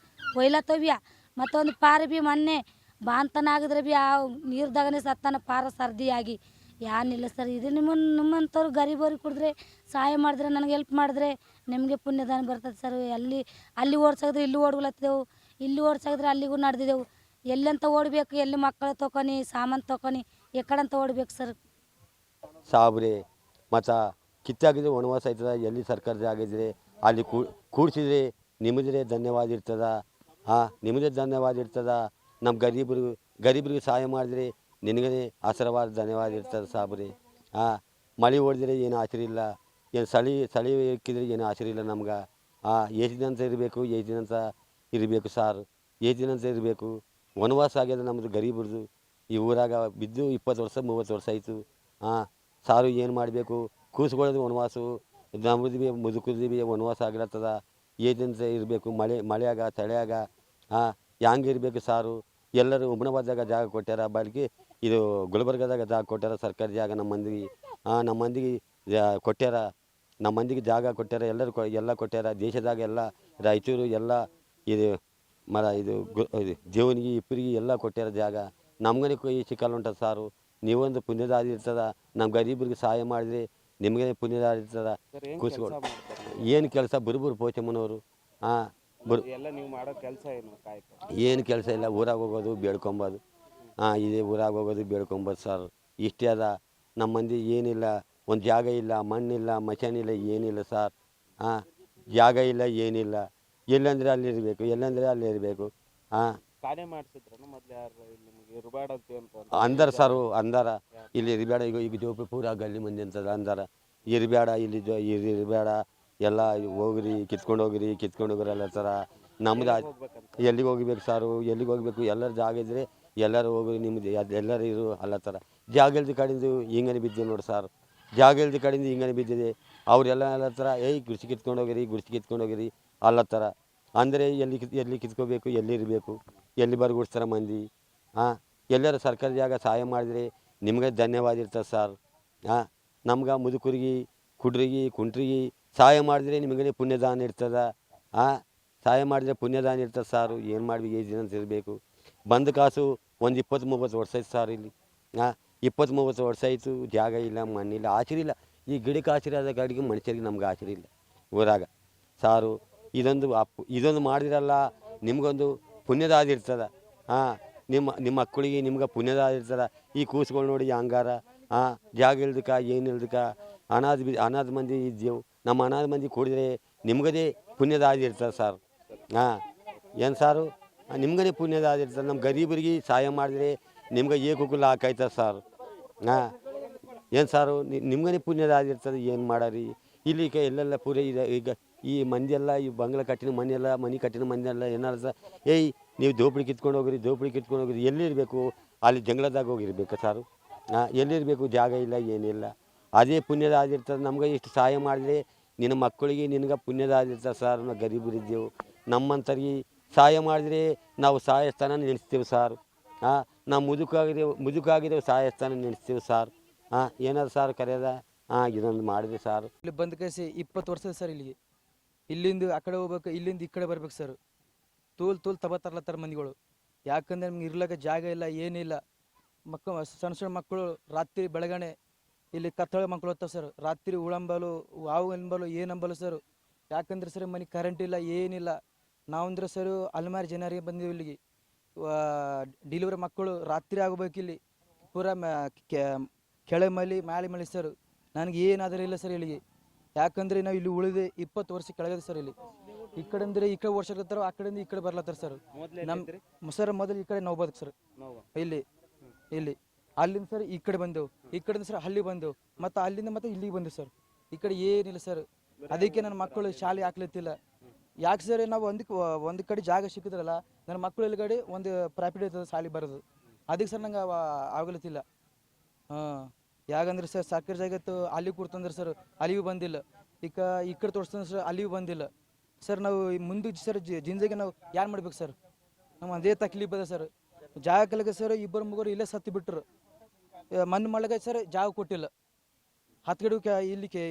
ಒಯ್ಲತ್ತವ ಭೀ ಮತ್ತೊಂದು ಪಾರ ಭೀ ಮೊನ್ನೆ ಬಾಂತನಾಗಿದ್ರೆ ಭೀ ಆ ನೀರ್ದಾಗನೇ ಸತ್ತಾನ ಪಾರ ಸರ್ದಿಯಾಗಿ ಏನಿಲ್ಲ ಸರ್ ಇದು ನಿಮ್ಮಂಥವ್ರು ಗರೀಬರಿಗೆ ಕುಡಿದ್ರೆ ಸಹಾಯ ಮಾಡಿದ್ರೆ ನನಗೆ ಹೆಲ್ಪ್ ಮಾಡಿದ್ರೆ ನಿಮಗೆ ಪುಣ್ಯದಾನ ಬರ್ತದೆ ಸರ್. ಅಲ್ಲಿ ಓಡ್ಸಾಗಿದ್ರೆ ಇಲ್ಲಿ ಓಡ್ಗೊಳತ್ತಿದ್ದೆವು ಇಲ್ಲಿ ಓಡ್ಸಾಗಿದ್ರೆ ಅಲ್ಲಿಗೂ ನಡೆದಿದ್ದೆವು ಎಲ್ಲಂತ ಓಡಬೇಕು ಎಲ್ಲಿ ಮಕ್ಕಳು ತೊಗೊನಿ ಸಾಮಾನು ತೊಗೊನಿ ಎಕ್ಕಡಂತ ಓಡಬೇಕು ಸರ್. ಸಾಬ್ರೆ ಮತ್ತು ಕಿತ್ತಾಗಿದ್ರೆ ವನವಾಸ ಆಯ್ತದ ಎಲ್ಲಿ ಸರ್ಕಾರ ಜಾಗ ಇದ್ರೆ ಅಲ್ಲಿ ಕೂಡಿಸಿದ್ರೆ ನಿಮ್ಮದೇ ಧನ್ಯವಾದ ಇರ್ತದ ನಿಮ್ಮದೇ ಧನ್ಯವಾದ ಇರ್ತದ. ನಮ್ಮ ಗರೀಬರಿಗೆ ಸಹಾಯ ಮಾಡಿದ್ರೆ ನಿನಗೇ ಆಶೀರ್ವಾದ ಧನ್ಯವಾದ ಇರ್ತದೆ ಸಾಬ್ರೆ. ಮಳೆ ಹೊಡೆದ್ರೆ ಏನು ಆಸರಿಲ್ಲ ಏನು ಚಳಿ ಇಕ್ಕಿದ್ರೆ ಏನು ಆಸರಿಲ್ಲ ನಮ್ಗೆ. ಎಷ್ಟು ದಿನ ಅಂತ ಇರಬೇಕು ಸಾರ್ ಎಷ್ಟು ದಿನ ಅಂತ ಇರಬೇಕು. ವನವಾಸ ಆಗ್ಯದ ನಮ್ಮದು ಗರೀಬರದು ಈ ಊರಾಗ ಬಿದ್ದು 20 ವರ್ಷ 30 ವರ್ಷ ಆಯಿತು. ಸಾರು ಏನು ಮಾಡಬೇಕು ಕೂಸ್ಕೊಳ್ಳೋದು ವನವಾಸ ನಮ್ಮದು ಭೀ ಮುದುಕರದು ಭೀ ವನವಾಸ ಆಗ್ಲತ್ತದ ಎಷ್ಟು ದಿನ ಅಂತ ಇರಬೇಕು. ಮಳೆಯಾಗ ಚಳಿಯಾಗ ಹ್ಯಾಂಗೆ ಇರಬೇಕು ಸಾರು. ಎಲ್ಲರೂ ಹುಮನಾಬಾದ್ದಾಗ ಜಾಗ ಕೊಟ್ಟಾರ ಬಲ್ಕಿ ಇದು ಗುಲ್ಬರ್ಗದಾಗ ಜಾಗ ಕೊಟ್ಟಾರ ಸರ್ಕಾರಿ ಜಾಗ ನಮ್ಮ ಮಂದಿಗೆ ಕೊಟ್ಟಾರ ನಮ್ಮ ಮಂದಿಗೆ ಜಾಗ ಕೊಟ್ಟಾರ ಎಲ್ಲ ಕೊಟ್ಟಾರ ದೇಶದಾಗ ಎಲ್ಲ ರಾಯಚೂರು ಎಲ್ಲ ಇದು ಇದು ಜೀವನಿಗೆ ಇಬ್ಬರಿಗೆ ಎಲ್ಲ ಕೊಟ್ಟಾರ ಜಾಗ ನಮ್ಗನೇ ಸಿಕ್ಕಲ್ಲ ಉಂಟದ ಸಾರು. ನೀವೊಂದು ಪುಣ್ಯದಾದ ಇರ್ತದ ನಮ್ಮ ಗರೀಬರಿಗೆ ಸಹಾಯ ಮಾಡಿದ್ರೆ ನಿಮಗೆ ಪುಣ್ಯದಾದ ಇರ್ತದ. ಕೂಸ್ಕೊಂಡು ಏನು ಕೆಲಸ ಬುರುಬುರು ಪೋಚಮ್ಮನವರು ಏನು ಕೆಲಸ ಇಲ್ಲ ಊರಾಗ ಹೋಗೋದು ಬೇಡ್ಕೊಬೋದು ಇದೇ ಊರಾಗ ಹೋಗೋದು ಬೇಡ್ಕೊಬೋದು ಸರ್. ಇಷ್ಟೇ ಅದ ನಮ್ಮ ಮಂದಿ ಏನಿಲ್ಲ ಒಂದು ಜಾಗ ಇಲ್ಲ ಮಣ್ಣಿಲ್ಲ ಮಚಾನಿಲ್ಲ ಏನಿಲ್ಲ ಸರ್. ಜಾಗ ಇಲ್ಲ ಏನಿಲ್ಲ ಎಲ್ಲಂದ್ರೆ ಅಲ್ಲಿರಬೇಕು ಅಲ್ಲಿರಬೇಕು. ಅಂದಾರ ಸರ್ ಅಂದಾರ ಇಲ್ಲಿ ಇರಬೇಡ ಈಗ ಜೋಪಿ ಪೂರಾ ಗಲ್ಲಿ ಮಂದಿ ಅಂತದ ಅಂದಾರ ಇರಬೇಡ ಇಲ್ಲಿ ಇರಬೇಡ ಎಲ್ಲ ಹೋಗ್ರಿ ಕಿತ್ಕೊಂಡು ಹೋಗ್ರಿ ಅಲ್ಲತ್ತಾರ. ನಮ್ದು ಎಲ್ಲಿಗೆ ಹೋಗ್ಬೇಕು ಸಾರು ಎಲ್ಲಿಗೆ ಹೋಗ್ಬೇಕು ಎಲ್ಲರ ಜಾಗ ಇದ್ರೆ ಎಲ್ಲರೂ ಹೋಗ್ರಿ ನಿಮ್ದು ಎಲ್ಲರೂ ಇರು ಅಲ್ಲತ್ತಾರ. ಜಾಗ ಇಲ್ದ ಕಡೆದು ಹಿಂಗನೆ ಬಿದ್ದಿದೆ ನೋಡಿ ಸಾರ್. ಜಾಗ ಇಲ್ದ ಕಡೆಯಿಂದ ಹಿಂಗನೆ ಬಿದ್ದಿದೆ ಅವರೆಲ್ಲ ಅಲ್ಲತ್ತಾರ ಗುಡ್ಸಿ ಕಿತ್ಕೊಂಡು ಹೋಗಿರಿ ಅಲ್ಲತ್ತಾರ. ಅಂದರೆ ಎಲ್ಲಿ ಕಿತ್ಕೋಬೇಕು ಎಲ್ಲಿ ಇರಬೇಕು ಎಲ್ಲಿ ಬರ್ಗುಡ್ಸ್ತಾರ ಮಂದಿ. ಎಲ್ಲರೂ ಸರ್ಕಾರಿ ಜಾಗ ಸಹಾಯ ಮಾಡಿದ್ರೆ ನಿಮ್ಗೆ ಧನ್ಯವಾದ ಇರ್ತದೆ ಸರ್. ನಮ್ಗೆ ಮುದುಕರಿಗೆ ಕುಂಟ್ರಿಗೆ ಸಹಾಯ ಮಾಡಿದ್ರೆ ನಿಮಗೆ ಪುಣ್ಯದಾನ ಇರ್ತದ. ಸಹಾಯ ಮಾಡಿದ್ರೆ ಪುಣ್ಯದಾನ ಇರ್ತದೆ ಸಾರು. ಏನು ಮಾಡ್ಬೇಕು ಎಷ್ಟು ದಿನ ಅಂತ ಇರಬೇಕು. ಬಂದ ಕಾಸು ಒಂದು 20-30 ವರ್ಷ ಆಯ್ತು ಸಾರು. ಇಲ್ಲಿ 20-30 ವರ್ಷ ಆಯಿತು ಜಾಗ ಇಲ್ಲ ಮಣ್ಣಿಲ್ಲ ಆಸರಿಲ್ಲ. ಈ ಗಿಡಕ್ಕೆ ಆಸರಿ ಆದ ಗಾಡಿಗೆ ಮನುಷ್ಯರಿಗೆ ನಮ್ಗೆ ಆಸರಿ ಇಲ್ಲ ಊರಾಗ ಸಾರು. ಇದೊಂದು ಮಾಡಿದ್ರಲ್ಲ ನಿಮಗೊಂದು ಪುಣ್ಯದಾದಿರ್ತದೆ. ಹಾಂ, ನಿಮ್ಮ ಮಕ್ಕಳಿಗೆ ನಿಮ್ಗೆ ಪುಣ್ಯದಾದಿರ್ತದೆ. ಈ ಕೂಸುಗಳು ನೋಡಿ ಹಂಗಾರ ಜಾಗ ಇಲ್ದಕ್ಕ ಏನು ಇಲ್ದಕ್ಕ ಅನಾಥ ಮಂದಿ ಇದ್ದೇವು. ನಮ್ಮ ಅನಾಥ ಮಂದಿ ಕೂಡಿದ್ರೆ ನಿಮ್ಗದೇ ಪುಣ್ಯದಾದಿರ್ತದೆ ಸರ್. ಹಾಂ, ಏನು ಸಾರು ನಿಮ್ಗೇ ಪುಣ್ಯದಾದಿರ್ತದೆ. ನಮ್ಮ ಗರೀಬರಿಗೆ ಸಹಾಯ ಮಾಡಿದ್ರೆ ನಿಮ್ಗೆ ಏಕುಕುಲ ಹಾಕಾಯ್ತದೆ ಸರ್. ಹಾಂ, ಏನು ಸಾರು ನಿಮ್ಗೇ ಪುಣ್ಯದಾದಿರ್ತದೆ. ಏನು ಮಾಡಾರಿ ಇಲ್ಲಿ ಎಲ್ಲೆಲ್ಲ ಪೂರ ಇದೆ. ಈಗ ಈ ಮಂದಿಯೆಲ್ಲ ಈ ಬಂಗ್ಲೆ ಕಟ್ಟಿನ ಮನೆ ಕಟ್ಟಿನ ಮಂದಿಯೆಲ್ಲ ಏನಾರ ಏಯ್ ನೀವು ದೋಪಡಿ ಕಿತ್ಕೊಂಡು ಹೋಗ್ರಿ ಎಲ್ಲಿರಬೇಕು? ಅಲ್ಲಿ ಜಂಗಳದಾಗ ಹೋಗಿರ್ಬೇಕು ಸಾರು. ಎಲ್ಲಿರಬೇಕು? ಜಾಗ ಇಲ್ಲ, ಏನಿಲ್ಲ. ಅದೇ ಪುಣ್ಯದ ಆಗಿರ್ತದೆ. ನಮ್ಗೆ ಇಷ್ಟು ಸಹಾಯ ಮಾಡಿದ್ರೆ ನಿನ್ನ ಮಕ್ಕಳಿಗೆ ನಿನಗೆ ಪುಣ್ಯದ ಆಗಿರ್ತದೆ ಸರ್. ನಾವು ಗರೀಬರಿದ್ದೆವು. ನಮ್ಮಂಥವ್ರಿಗೆ ಸಹಾಯ ಮಾಡಿದ್ರೆ ನಾವು ಸಹಾಯ ಸ್ಥಾನ ನೆನೆಸ್ತೀವಿ ಸರ್. ನಾವು ಮುದುಕಾಗಿದ್ದೇವೆ ಸಹಾಯ ಸ್ಥಾನ ನೆನೆಸ್ತೀವಿ ಸರ್. ಏನಾದ್ರು ಸರ್ ಕರೆಯದ ಇದೊಂದು ಮಾಡಿದೆ ಸರ್. ಇಲ್ಲಿ ಬಂದ ಕೈಸಿ 20 ವರ್ಷ ಸರ್. ಇಲ್ಲಿಂದ ಆ ಕಡೆ ಹೋಗ್ಬೇಕು, ಇಲ್ಲಿಂದ ಈ ಕಡೆ ಬರ್ಬೇಕು ಸರ್. ತೂಲ್ ತರ್ಲತ್ತಾರ ಮಂದಿಗಳು. ಯಾಕಂದ್ರೆ ನಮ್ಗೆ ಇರ್ಲಕ್ಕ ಜಾಗ ಇಲ್ಲ, ಏನಿಲ್ಲ. ಸಣ್ಣ ಮಕ್ಕಳು ರಾತ್ರಿ ಬೆಳಗಣೆ ಇಲ್ಲಿ ಕತ್ತಳೆ ಮಕ್ಕಳು ಹೋಗ್ತಾವೆ ಸರ್. ರಾತ್ರಿ ಉಳಂಬಲು ಹಾವು ಅನ್ಬಲು ಏನಂಬಲು ಸರ್. ಯಾಕಂದ್ರೆ ಸರ್ ಮನೆ ಕರೆಂಟ್ ಇಲ್ಲ, ಏನಿಲ್ಲ. ನಾವಂದ್ರೆ ಸರ್ ಅಲ್ಮಾರಿ ಜನರಿಗೆ ಬಂದೀವಿ ಇಲ್ಲಿಗೆ. ಡೆಲಿವರಿ ಮಕ್ಕಳು ರಾತ್ರಿ ಆಗಬೇಕು ಇಲ್ಲಿ. ಪೂರ ಕೆಳೆ ಮ್ಯಾಲೆ ಸರ್. ನನಗೆ ಏನಾದರೂ ಇಲ್ಲ ಸರ್ ಇಲ್ಲಿಗೆ. ಯಾಕಂದ್ರೆ ನಾವು ಇಲ್ಲಿ ಉಳಿದೆ 20 ವರ್ಷ ಕೆಳಗದೆ ಸರ್. ಈ ಕಡೆ ಅಂದ್ರೆ ಈ ಕಡೆ ವರ್ಷ ಇರ್ತಾರೋ, ಆ ಕಡೆಯಿಂದ ಈ ಕಡೆ ಬರ್ಲತ್ತಾರ ಸರ್. ನಮ್ಮ ಸರ್ ಮೊದಲು ಈ ಕಡೆ ನಾವು ಬದುಕು ಸರ್. ಇಲ್ಲಿ ಅಲ್ಲಿಂದ ಸರ್ ಈ ಕಡೆ ಬಂದೆವು, ಈ ಕಡೆಯಿಂದ ಸರ್ ಅಲ್ಲಿ ಬಂದೆವು, ಮತ್ತು ಅಲ್ಲಿಂದ ಮತ್ತೆ ಇಲ್ಲಿಗೆ ಬಂದೆವು ಸರ್. ಈ ಕಡೆ ಏನಿಲ್ಲ ಸರ್. ಅದಕ್ಕೆ ನನ್ನ ಮಕ್ಕಳು ಶಾಲೆ ಹಾಕ್ಲತ್ತಿಲ್ಲ. ಯಾಕೆ ಸರ್ ನಾವು ಒಂದು ಕಡೆ ಜಾಗ ಸಿಕ್ಕಿದ್ರಲ್ಲ, ನನ್ನ ಮಕ್ಕಳು ಎಲ್ಲಿಗಡೆ ಒಂದು ಪ್ರಾಫಿಟ್ ಇರ್ತದೆ ಶಾಲೆ ಬರೋದು. ಅದಕ್ಕೆ ಸರ್ ನಂಗೆ ಆಗಲತ್ತಿಲ್ಲ. ಯಾಕಂದ್ರೆ ಸರ್ ಸರ್ಕಾರಿ ಜಾಗತ್ತು ಅಲ್ಲಿ ಕೊಡ್ತಂದ್ರೆ ಸರ್ ಅಲ್ಲಿಯೂ ಬಂದಿಲ್ಲ. ಈ ಕಡೆ ತೋರಿಸ್ತಂದ್ರೆ ಸರ್ ಅಲ್ಲಿಯೂ ಬಂದಿಲ್ಲ ಸರ್. ನಾವು ಮುಂದೆ ಸರ್ ಜಿಂದಗಿ ನಾವು ಯಾರು ಮಾಡ್ಬೇಕು ಸರ್? ನಮ್ಮ ಅದೇ ತಕ್ಲೀಫ್ ಅದ ಸರ್. ಜಾಗ ಕಲಗ ಸರ್ 2-3 ಇಲ್ಲೇ ಸತ್ತು ಬಿಟ್ಟರು. ಮಣ್ಣು ಮಾಡಲಾಗ ಸರ್ ಜಾಗ ಕೊಟ್ಟಿಲ್ಲ. 10 ಕಡೆ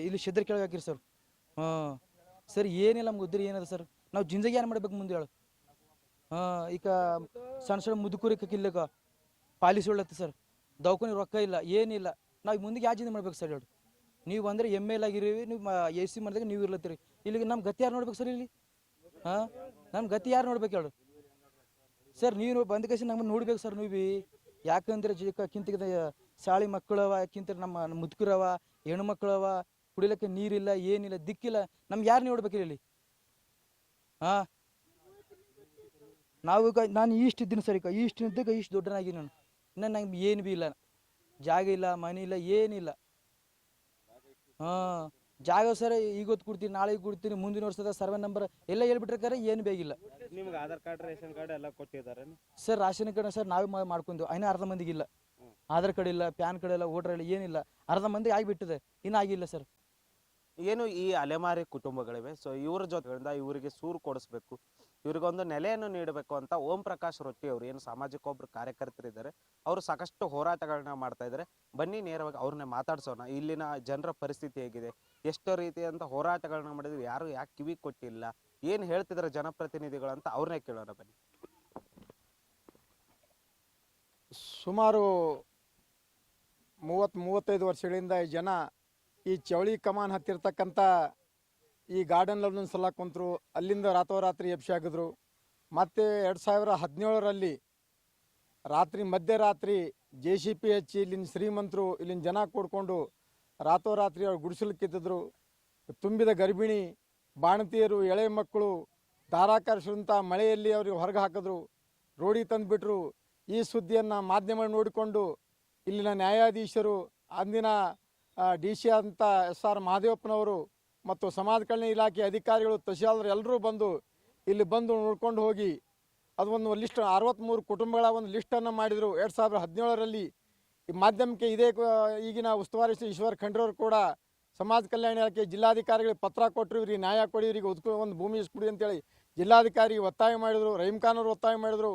ಇಲ್ಲಿ ಶಿದ್ರ ಕೆಳಗೆ ಹಾಕಿರಿ ಸರ್. ಸರ್ ಏನಿಲ್ಲ ನಮ್ಗೆ ಉದ್ರಿ ಏನದ ಸರ್. ನಾವು ಜಿಂದಗಿ ಏನು ಮಾಡ್ಬೇಕು ಮುಂದೆ ಹೇಳು? ಈಗ ಸಣ್ಣ ಮುದುಕೂರಿಕ ಇಲ್ಲಕ ಪಾಲಿಸಿ ಉಳ್ಳತ್ತೆ ಸರ್. ದವಾಖಾನೆ ರೊಕ್ಕ ಇಲ್ಲ, ಏನಿಲ್ಲ. ನಾವು ಮುಂದೆ ಯಾವ ಜಿಂದ ಮಾಡ್ಬೇಕು ಸರ್ ಹೇಳಿ? ನೀವು ಅಂದರೆ ML ಆಗಿರೀವಿ, ನೀವು AC ಮಾಡಿದಾಗ ನೀವು ಇರ್ಲತ್ತೀರಿ. ಇಲ್ಲಿಗೆ ನಮ್ಮ ಗತಿ ಯಾರು ನೋಡ್ಬೇಕು ಸರ್? ಇಲ್ಲಿ ನಮ್ಮ ಗತಿ ಯಾರು ನೋಡ್ಬೇಕು ಹೇಳು ಸರ್? ನೀವು ಬಂದ ಕೈಸಿ ನಮ್ಮನ್ನು ನೋಡ್ಬೇಕು ಸರ್ ನೀವು. ಯಾಕಂದ್ರೆ ಕಿಂತ ಶಾಲೆ ಮಕ್ಕಳವ, ಕಿಂತ ನಮ್ಮ ಮುದುಕರವ, ಹೆಣ್ಣು ಮಕ್ಕಳವ, ಕುಡಿಲಿಕ್ಕೆ ನೀರಿಲ್ಲ, ಏನಿಲ್ಲ, ದಿಕ್ಕಿಲ್ಲ. ನಮ್ಗೆ ಯಾರು ನೋಡ್ಬೇಕು ಇಲ್ಲಿ? ನಾನು ಇಷ್ಟಿದ್ದೀನಿ ಸರ್. ಇಷ್ಟಿದ್ದಾಗ ಇಷ್ಟು ದೊಡ್ಡನಾಗಿ ನಾನು ನಂಗೆ ಏನು ಭೀ ಇಲ್ಲ, ಜಾಗ ಇಲ್ಲ, ಮನೆ ಇಲ್ಲ, ಏನಿಲ್ಲ. ಜಾಗ ಸರ್ ಈಗೊತ್ತು ಕೊಡ್ತೀನಿ, ನಾಳೆ ಕೊಡ್ತೀನಿ, ಮುಂದಿನ ವರ್ಷದ ಸರ್ವೆ ನಂಬರ್ ಎಲ್ಲ ಹೇಳ್ಬಿಟ್ರೆ ಏನು ಬೇಕಿಲ್ಲ. ನಿಮ್ಗೆ ಆಧಾರ್ ಕಾರ್ಡ್, ರೇಷನ್ ಕಾರ್ಡ್ ಎಲ್ಲ ಕೊಟ್ಟಿದ್ದಾರೆ ಸರ್? ರಾಷನ್ ಕಾರ್ಡ್ ಸರ್ ನಾವೇ ಮಾಡ್ಕೊಂಡ್ವಿ. ಇನ್ನೂ ಅರ್ಧ ಮಂದಿಗೆ ಇಲ್ಲ. ಆಧಾರ್ ಕಾರ್ಡ್ ಇಲ್ಲ, ಪ್ಯಾನ್ ಕಾರ್ಡ್ ಇಲ್ಲ, ವೋಟರ್ ಇಲ್ಲ, ಏನಿಲ್ಲ. ಅರ್ಧ ಮಂದಿ ಆಗಿಬಿಟ್ಟಿದೆ, ಇನ್ನೂ ಆಗಿಲ್ಲ ಸರ್. ಏನು ಈ ಅಲೆಮಾರಿ ಕುಟುಂಬಗಳಿವೆ. ಸೊ ಇವ್ರ ಜೊತೆಗಳಿಂದ ಇವರಿಗೆ ಸೂರು ಕೊಡಿಸ್ಬೇಕು, ಇವ್ರಿಗೊಂದು ನೆಲೆಯನ್ನು ನೀಡಬೇಕು ಅಂತ ಓಂ ಪ್ರಕಾಶ್ ರೊಟ್ಟಿ ಅವರು ಏನು ಸಾಮಾಜಿಕ ಒಬ್ರು ಕಾರ್ಯಕರ್ತರಿದ್ದಾರೆ. ಅವರು ಸಾಕಷ್ಟು ಹೋರಾಟಗಳನ್ನ ಮಾಡ್ತಾ ಇದ್ದಾರೆ. ಬನ್ನಿ ನೇರವಾಗಿ ಅವ್ರನ್ನೇ ಮಾತಾಡ್ಸೋಣ. ಇಲ್ಲಿನ ಜನರ ಪರಿಸ್ಥಿತಿ ಹೇಗಿದೆ, ಎಷ್ಟೋ ರೀತಿಯಂತ ಹೋರಾಟಗಳನ್ನ ಮಾಡಿದ್ರು, ಯಾರು ಯಾಕೆ ಕಿವಿ ಕೊಟ್ಟಿಲ್ಲ, ಏನು ಹೇಳ್ತಿದ್ದಾರೆ ಜನಪ್ರತಿನಿಧಿಗಳು ಅಂತ ಅವ್ರನ್ನೇ ಕೇಳೋಣ ಬನ್ನಿ. ಸುಮಾರು 30-35 ವರ್ಷಗಳಿಂದ ಈ ಜನ ಈ ಚವಳಿ ಕಮಾನ್ ಹತ್ತಿರ್ತಕ್ಕಂಥ ಈ ಗಾರ್ಡನ್ ಒಂದೊಂದು ಸಲ ಕುಂತರು. ಅಲ್ಲಿಂದ ರಾತ್ರೋರಾತ್ರಿ ಎಬ್ಸಿ ಆಗಿದ್ರು. ಮತ್ತು 2017ರಲ್ಲಿ ಮಧ್ಯರಾತ್ರಿ JCP ಹಚ್ಚಿ ಇಲ್ಲಿನ ಶ್ರೀಮಂತರು, ಇಲ್ಲಿನ ಜನ ಕೂಡ್ಕೊಂಡು ರಾತ್ರೋರಾತ್ರಿ ಅವ್ರು ಗುಡಿಸಲಿಕ್ಕಿದ್ದರು. ತುಂಬಿದ ಗರ್ಭಿಣಿ, ಬಾಣತಿಯರು, ಎಳೆ ಮಕ್ಕಳು ಧಾರಾಕಾರಿಸುವಂಥ ಮಳೆಯಲ್ಲಿ ಅವ್ರಿಗೆ ಹೊರಗೆ ಹಾಕಿದ್ರು, ರೋಡಿಗೆ ತಂದುಬಿಟ್ರು. ಈ ಸುದ್ದಿಯನ್ನು ಮಾಧ್ಯಮ ನೋಡಿಕೊಂಡು ಇಲ್ಲಿನ ನ್ಯಾಯಾಧೀಶರು, ಅಂದಿನ DC ಅಂತ SR ಮಹದೇವಪ್ಪನವರು ಮತ್ತು ಸಮಾಜ ಕಲ್ಯಾಣ ಇಲಾಖೆ ಅಧಿಕಾರಿಗಳು, ತಹಶೀಲ್ದಾರ್ ಎಲ್ಲರೂ ಇಲ್ಲಿ ಬಂದು ನೋಡ್ಕೊಂಡು ಹೋಗಿ ಅದು ಒಂದು ಲಿಸ್ಟ್ 63 ಕುಟುಂಬಗಳ ಒಂದು ಲಿಸ್ಟನ್ನು ಮಾಡಿದರು 2017ರಲ್ಲಿ. ಈ ಮಾಧ್ಯಮಕ್ಕೆ ಈಗಿನ ಉಸ್ತುವಾರಿ ಈಶ್ವರ್ ಖಂಡ್ರವರು ಕೂಡ ಸಮಾಜ ಕಲ್ಯಾಣ ಇಲಾಖೆ ಜಿಲ್ಲಾಧಿಕಾರಿಗಳಿಗೆ ಪತ್ರ ಕೊಟ್ಟರು. ಇವ್ರಿಗೆ ನ್ಯಾಯ ಕೊಡಿ, ಇವರಿಗೆ ಒಂದು ಭೂಮಿ ಇಸ್ಕೊಡಿ ಅಂತೇಳಿ ಜಿಲ್ಲಾಧಿಕಾರಿಗೆ ಒತ್ತಾಯ ಮಾಡಿದರು. ರಹೀಮ್ ಖಾನ್ ಅವರು ಒತ್ತಾಯ ಮಾಡಿದರು.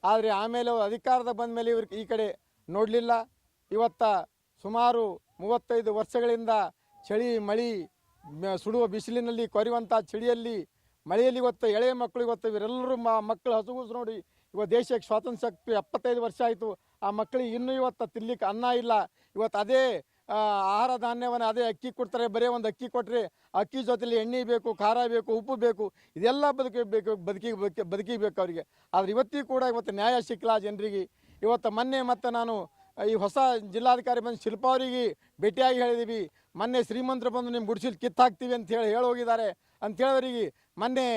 ಆದರೆ ಆಮೇಲೆ ಅವರು ಅಧಿಕಾರದ ಬಂದ ಮೇಲೆ ಇವ್ರಿಗೆ ಈ ಕಡೆ ನೋಡಲಿಲ್ಲ. ಇವತ್ತು ಸುಮಾರು 35 ವರ್ಷಗಳಿಂದ ಚಳಿ ಮಳೆ ಸುಡುವ ಬಿಸಿಲಿನಲ್ಲಿ ಕೊರೆಯುವಂಥ ಚಳಿಯಲ್ಲಿ ಮಳೆಯಲ್ಲಿ ಇವತ್ತು ಎಳೆ ಮಕ್ಕಳು, ಇವತ್ತು ಇವರೆಲ್ಲರೂ ಮಕ್ಕಳು ಹಸುಗೂಸು ನೋಡಿ ಇವತ್ತು ದೇಶಕ್ಕೆ ಸ್ವಾತಂತ್ರ್ಯ 75 ವರ್ಷ ಆಯಿತು. ಆ ಮಕ್ಕಳಿಗೆ ಇನ್ನೂ ಇವತ್ತು ತಿನ್ನಲಿಕ್ಕೆ ಅನ್ನ ಇಲ್ಲ. ಇವತ್ತು ಅದೇ ಆಹಾರ ಧಾನ್ಯವನ್ನು ಅದೇ ಅಕ್ಕಿ ಕೊಡ್ತಾರೆ, ಬರೀ ಒಂದು ಅಕ್ಕಿ ಕೊಟ್ಟರೆ ಅಕ್ಕಿ ಜೊತೆಲಿ ಎಣ್ಣೆ ಬೇಕು, ಖಾರ ಬೇಕು, ಉಪ್ಪು ಬೇಕು, ಇದೆಲ್ಲ ಬದುಕಿಬೇಕು ಅವರಿಗೆ. ಆದರೆ ಇವತ್ತಿಗೂ ಕೂಡ ಇವತ್ತು ನ್ಯಾಯ ಸಿಕ್ಕಿಲ್ಲ ಜನರಿಗೆ. ಇವತ್ತು ಮೊನ್ನೆ ಮತ್ತು ನಾನು ಈ ಹೊಸ ಜಿಲ್ಲಾಧಿಕಾರಿ ಬಂದು ಶಿಲ್ಪಾ ಅವರಿಗೆ ಭೇಟಿಯಾಗಿ ಹೇಳಿದ್ದೀವಿ, ಮೊನ್ನೆ ಶ್ರೀಮಂತರು ಬಂದು ನಿಮ್ಮ ಗುಡಿಸಲು ಕಿತ್ತಾಕ್ತೀವಿ ಅಂತ ಹೇಳಿ ಹೋಗಿದ್ದಾರೆ ಅಂತ ಹೇಳೋರಿಗೆ ಮೊನ್ನೆ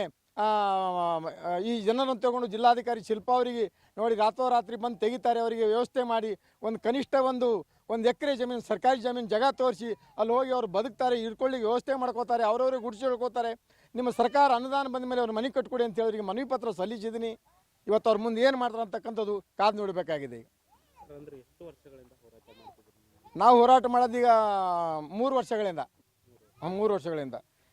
ಈ ಜನರನ್ನು ತಗೊಂಡು ಜಿಲ್ಲಾಧಿಕಾರಿ ಶಿಲ್ಪಾ ಅವರಿಗೆ ನೋಡಿ ರಾತ್ರೋರಾತ್ರಿ ಬಂದು ತೆಗಿತಾರೆ. ಅವರಿಗೆ ವ್ಯವಸ್ಥೆ ಮಾಡಿ ಒಂದು ಕನಿಷ್ಠ ಒಂದು ಎಕರೆ ಜಮೀನು, ಸರ್ಕಾರಿ ಜಮೀನು ಜಾಗ ತೋರಿಸಿ ಅಲ್ಲಿ ಹೋಗಿ ಅವ್ರು ಬದುಕ್ತಾರೆ, ಇಳ್ಕೊಳ್ಳಿಕ್ಕೆ ವ್ಯವಸ್ಥೆ ಮಾಡ್ಕೋತಾರೆ, ಅವ್ರವ್ರಿಗೆ ಗುಡಿಸಿಳ್ಕೋತಾರೆ. ನಿಮ್ಮ ಸರ್ಕಾರ ಅನುದಾನ ಬಂದ ಮೇಲೆ ಅವ್ರು ಮನೆ ಕಟ್ಕೊಡಿ ಅಂತ ಹೇಳಿ ಮನವಿ ಪತ್ರ ಸಲ್ಲಿಸಿದ್ದೀನಿ. ಇವತ್ತು ಅವ್ರ ಮುಂದೆ ಏನು ಮಾಡ್ತಾರೆ ಅಂತಕ್ಕಂಥದ್ದು ಕಾದು ನೋಡಬೇಕಾಗಿದೆ. ನಾವು ಹೋರಾಟ ಮಾಡೋದೀಗ 3 ವರ್ಷಗಳಿಂದ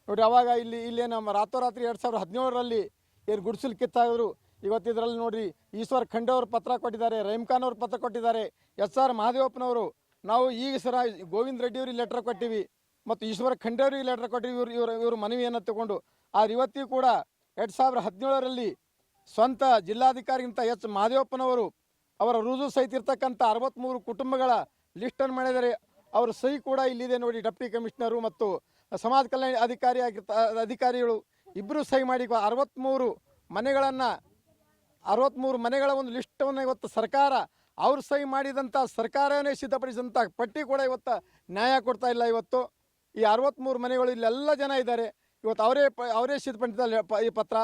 ನೋಡಿ. ಅವಾಗ ಇಲ್ಲೇ ನಮ್ಮ ರಾತ್ರೋರಾತ್ರಿ 2017ರಲ್ಲಿ ಏನು ಗುಡಿಸಲು ಕಿತ್ತಾದ್ರು. ಇವತ್ತು ಇದರಲ್ಲಿ ನೋಡಿರಿ, ಈಶ್ವರ್ ಖಂಡೆ ಅವರು ಪತ್ರ ಕೊಟ್ಟಿದ್ದಾರೆ, ರಹೀಮ್ ಖಾನ್ ಅವರು ಪತ್ರ ಕೊಟ್ಟಿದ್ದಾರೆ, SR ಮಹದೇವಪ್ಪನವರು. ನಾವು ಈಗ ಸರ ಗೋವಿಂದ ರೆಡ್ಡಿ ಅವ್ರಿಗೆ ಲೆಟರ್ ಕೊಟ್ಟಿವಿ ಮತ್ತು ಈಶ್ವರ ಖಂಡೆ ಅವರಿಗೆ ಲೆಟರ್ ಕೊಟ್ಟಿವಿ ಇವರು ಮನವಿಯನ್ನು ತಗೊಂಡು. ಆದರೆ ಇವತ್ತಿಗೂ ಕೂಡ 2017ರಲ್ಲಿ ಸ್ವಂತ ಜಿಲ್ಲಾಧಿಕಾರಿಗಿಂತ ಮಹದೇವಪ್ಪನವರು ಅವರ ರುಜು ಸಹಿತ ಇರ್ತಕ್ಕಂಥ 63 ಕುಟುಂಬಗಳ ಲಿಸ್ಟನ್ನು ಮಾಡಿದ್ದಾರೆ. ಅವರ ಸಹಿ ಕೂಡ ಇಲ್ಲಿದೆ ನೋಡಿ. ಡೆಪ್ಟಿ ಕಮಿಷನರು ಮತ್ತು ಸಮಾಜ ಕಲ್ಯಾಣ ಅಧಿಕಾರಿಗಳು ಇಬ್ಬರು ಸಹಿ ಮಾಡಿ 63 ಮನೆಗಳ ಒಂದು ಲಿಸ್ಟನ್ನು ಇವತ್ತು ಸರ್ಕಾರ ಅವ್ರು ಸಹಿ ಮಾಡಿದಂಥ ಸರ್ಕಾರನೇ ಸಿದ್ಧಪಡಿಸಿದಂಥ ಪಟ್ಟಿ ಕೂಡ ಇವತ್ತು ನ್ಯಾಯ ಕೊಡ್ತಾ ಇಲ್ಲ. ಇವತ್ತು ಈ 63 ಮನೆಗಳು ಇಲ್ಲೆಲ್ಲ ಜನ ಇದ್ದಾರೆ. ಇವತ್ತು ಅವರೇ ಸಿದ್ಧಪಡಿಸಿದ ಈ ಪತ್ರ.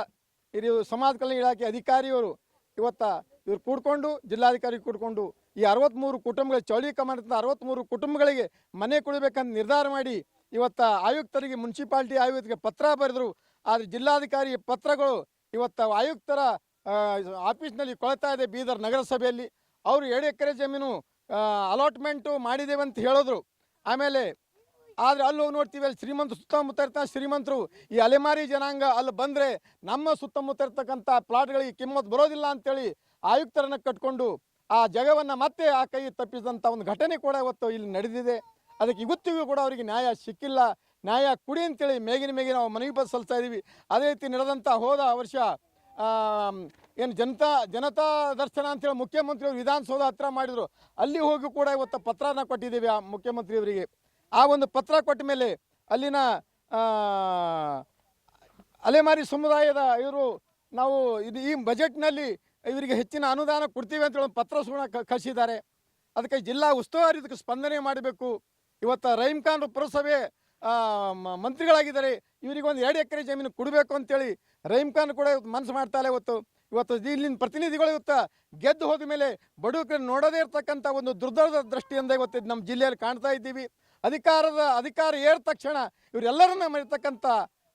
ಇದು ಸಮಾಜ ಕಲ್ಯಾಣ ಇಲಾಖೆ ಅಧಿಕಾರಿಯವರು ಇವ್ರು ಕೂಡ್ಕೊಂಡು, ಜಿಲ್ಲಾಧಿಕಾರಿ ಕೂಡ್ಕೊಂಡು ಈ 63 ಕುಟುಂಬಗಳು, ಚೌಳಿ ಕಮಾಂಡ್ 63 ಕುಟುಂಬಗಳಿಗೆ ಮನೆ ಕೊಡಬೇಕಂತ ನಿರ್ಧಾರ ಮಾಡಿ ಇವತ್ತು ಆಯುಕ್ತರಿಗೆ, ಮುನ್ಸಿಪಾಲಿಟಿ ಆಯುಕ್ತರಿಗೆ ಪತ್ರ ಬರೆದರು. ಆದರೆ ಜಿಲ್ಲಾಧಿಕಾರಿ ಪತ್ರಗಳು ಇವತ್ತು ಆಯುಕ್ತರ ಆಫೀಸ್ನಲ್ಲಿ ಕೊಳ್ತಾ ಇದೆ. ಬೀದರ್ ನಗರಸಭೆಯಲ್ಲಿ ಅವರು 2 ಎಕರೆ ಜಮೀನು ಅಲಾಟ್ಮೆಂಟು ಮಾಡಿದ್ದೇವೆ ಅಂತ ಹೇಳಿದ್ರು. ಆಮೇಲೆ ಆದರೆ ಅಲ್ಲಿ ಹೋಗಿ ನೋಡ್ತೀವಿ, ಅಲ್ಲಿ ಸುತ್ತಮುತ್ತ ಇರ್ತ ಶ್ರೀಮಂತರು, ಈ ಅಲೆಮಾರಿ ಜನಾಂಗ ಅಲ್ಲಿ ಬಂದರೆ ನಮ್ಮ ಸುತ್ತಮುತ್ತ ಇರ್ತಕ್ಕಂಥ ಪ್ಲಾಟ್ಗಳಿಗೆ ಕಿಮ್ಮತ್ತು ಬರೋದಿಲ್ಲ ಅಂತೇಳಿ ಆಯುಕ್ತರನ್ನು ಕಟ್ಕೊಂಡು ಆ ಜಾಗವನ್ನು ಮತ್ತೆ ಆ ಕೈ ತಪ್ಪಿಸಿದಂಥ ಒಂದು ಘಟನೆ ಕೂಡ ಇವತ್ತು ಇಲ್ಲಿ ನಡೆದಿದೆ. ಅದಕ್ಕೆ ಇವತ್ತಿಗೂ ಕೂಡ ಅವರಿಗೆ ನ್ಯಾಯ ಸಿಕ್ಕಿಲ್ಲ. ನ್ಯಾಯ ಕುಡಿ ಅಂತೇಳಿ ಮೇಗಿನ ನಾವು ಮನವಿ ಪತ್ರ ಸಲ್ಲಿಸ್ತಾ ಇದ್ದೀವಿ. ಅದೇ ರೀತಿ ನಡೆದಂಥ ಹೋದ ವರ್ಷ ಏನು ಜನತಾ ದರ್ಶನ ಅಂತೇಳಿ ಮುಖ್ಯಮಂತ್ರಿಯವರು ವಿಧಾನಸೌಧ ಹತ್ರ ಮಾಡಿದರು. ಅಲ್ಲಿ ಹೋಗಿ ಕೂಡ ಇವತ್ತು ಪತ್ರನ ಕೊಟ್ಟಿದ್ದೀವಿ ಆ ಮುಖ್ಯಮಂತ್ರಿಯವರಿಗೆ. ಆ ಒಂದು ಪತ್ರ ಕೊಟ್ಟ ಮೇಲೆ ಅಲ್ಲಿನ ಅಲೆಮಾರಿ ಸಮುದಾಯದ ಇವರು ನಾವು ಈ ಬಜೆಟ್ನಲ್ಲಿ ಇವರಿಗೆ ಹೆಚ್ಚಿನ ಅನುದಾನ ಕೊಡ್ತೀವಿ ಅಂತೇಳಿ ಒಂದು ಪತ್ರ ಸುಣ ಕಳಿಸಿದ್ದಾರೆ. ಅದಕ್ಕೆ ಜಿಲ್ಲಾ ಉಸ್ತುವಾರಿ ಇದಕ್ಕೆ ಸ್ಪಂದನೆ ಮಾಡಬೇಕು. ಇವತ್ತು ರಹೀಮ್ ಖಾನ್ ಪುರಸಭೆ ಮಂತ್ರಿಗಳಾಗಿದ್ದಾರೆ, ಇವರಿಗೊಂದು 2 ಎಕರೆ ಜಮೀನು ಕೊಡಬೇಕು ಅಂತೇಳಿ ರಹೀಮ್ ಖಾನ್ ಕೂಡ ಮನಸ್ಸು ಮಾಡ್ತಾ ಇಲ್ಲ. ಇವತ್ತು ಇಲ್ಲಿನ ಪ್ರತಿನಿಧಿಗಳು ಗೆದ್ದು ಹೋದ ಮೇಲೆ ಬಡವರಿಗೆ ನೋಡದೇ ಇರ್ತಕ್ಕಂಥ ಒಂದು ದುರ್ದೈವ ದೃಷ್ಟಿಯಿಂದ ಇವತ್ತು ನಮ್ಮ ಜಿಲ್ಲೆಯಲ್ಲಿ ಕಾಣ್ತಾ ಇದ್ದೀವಿ. ಅಧಿಕಾರ ಏರಿದ ತಕ್ಷಣ ಇವರೆಲ್ಲರನ್ನ ಮರಿತಕ್ಕಂಥ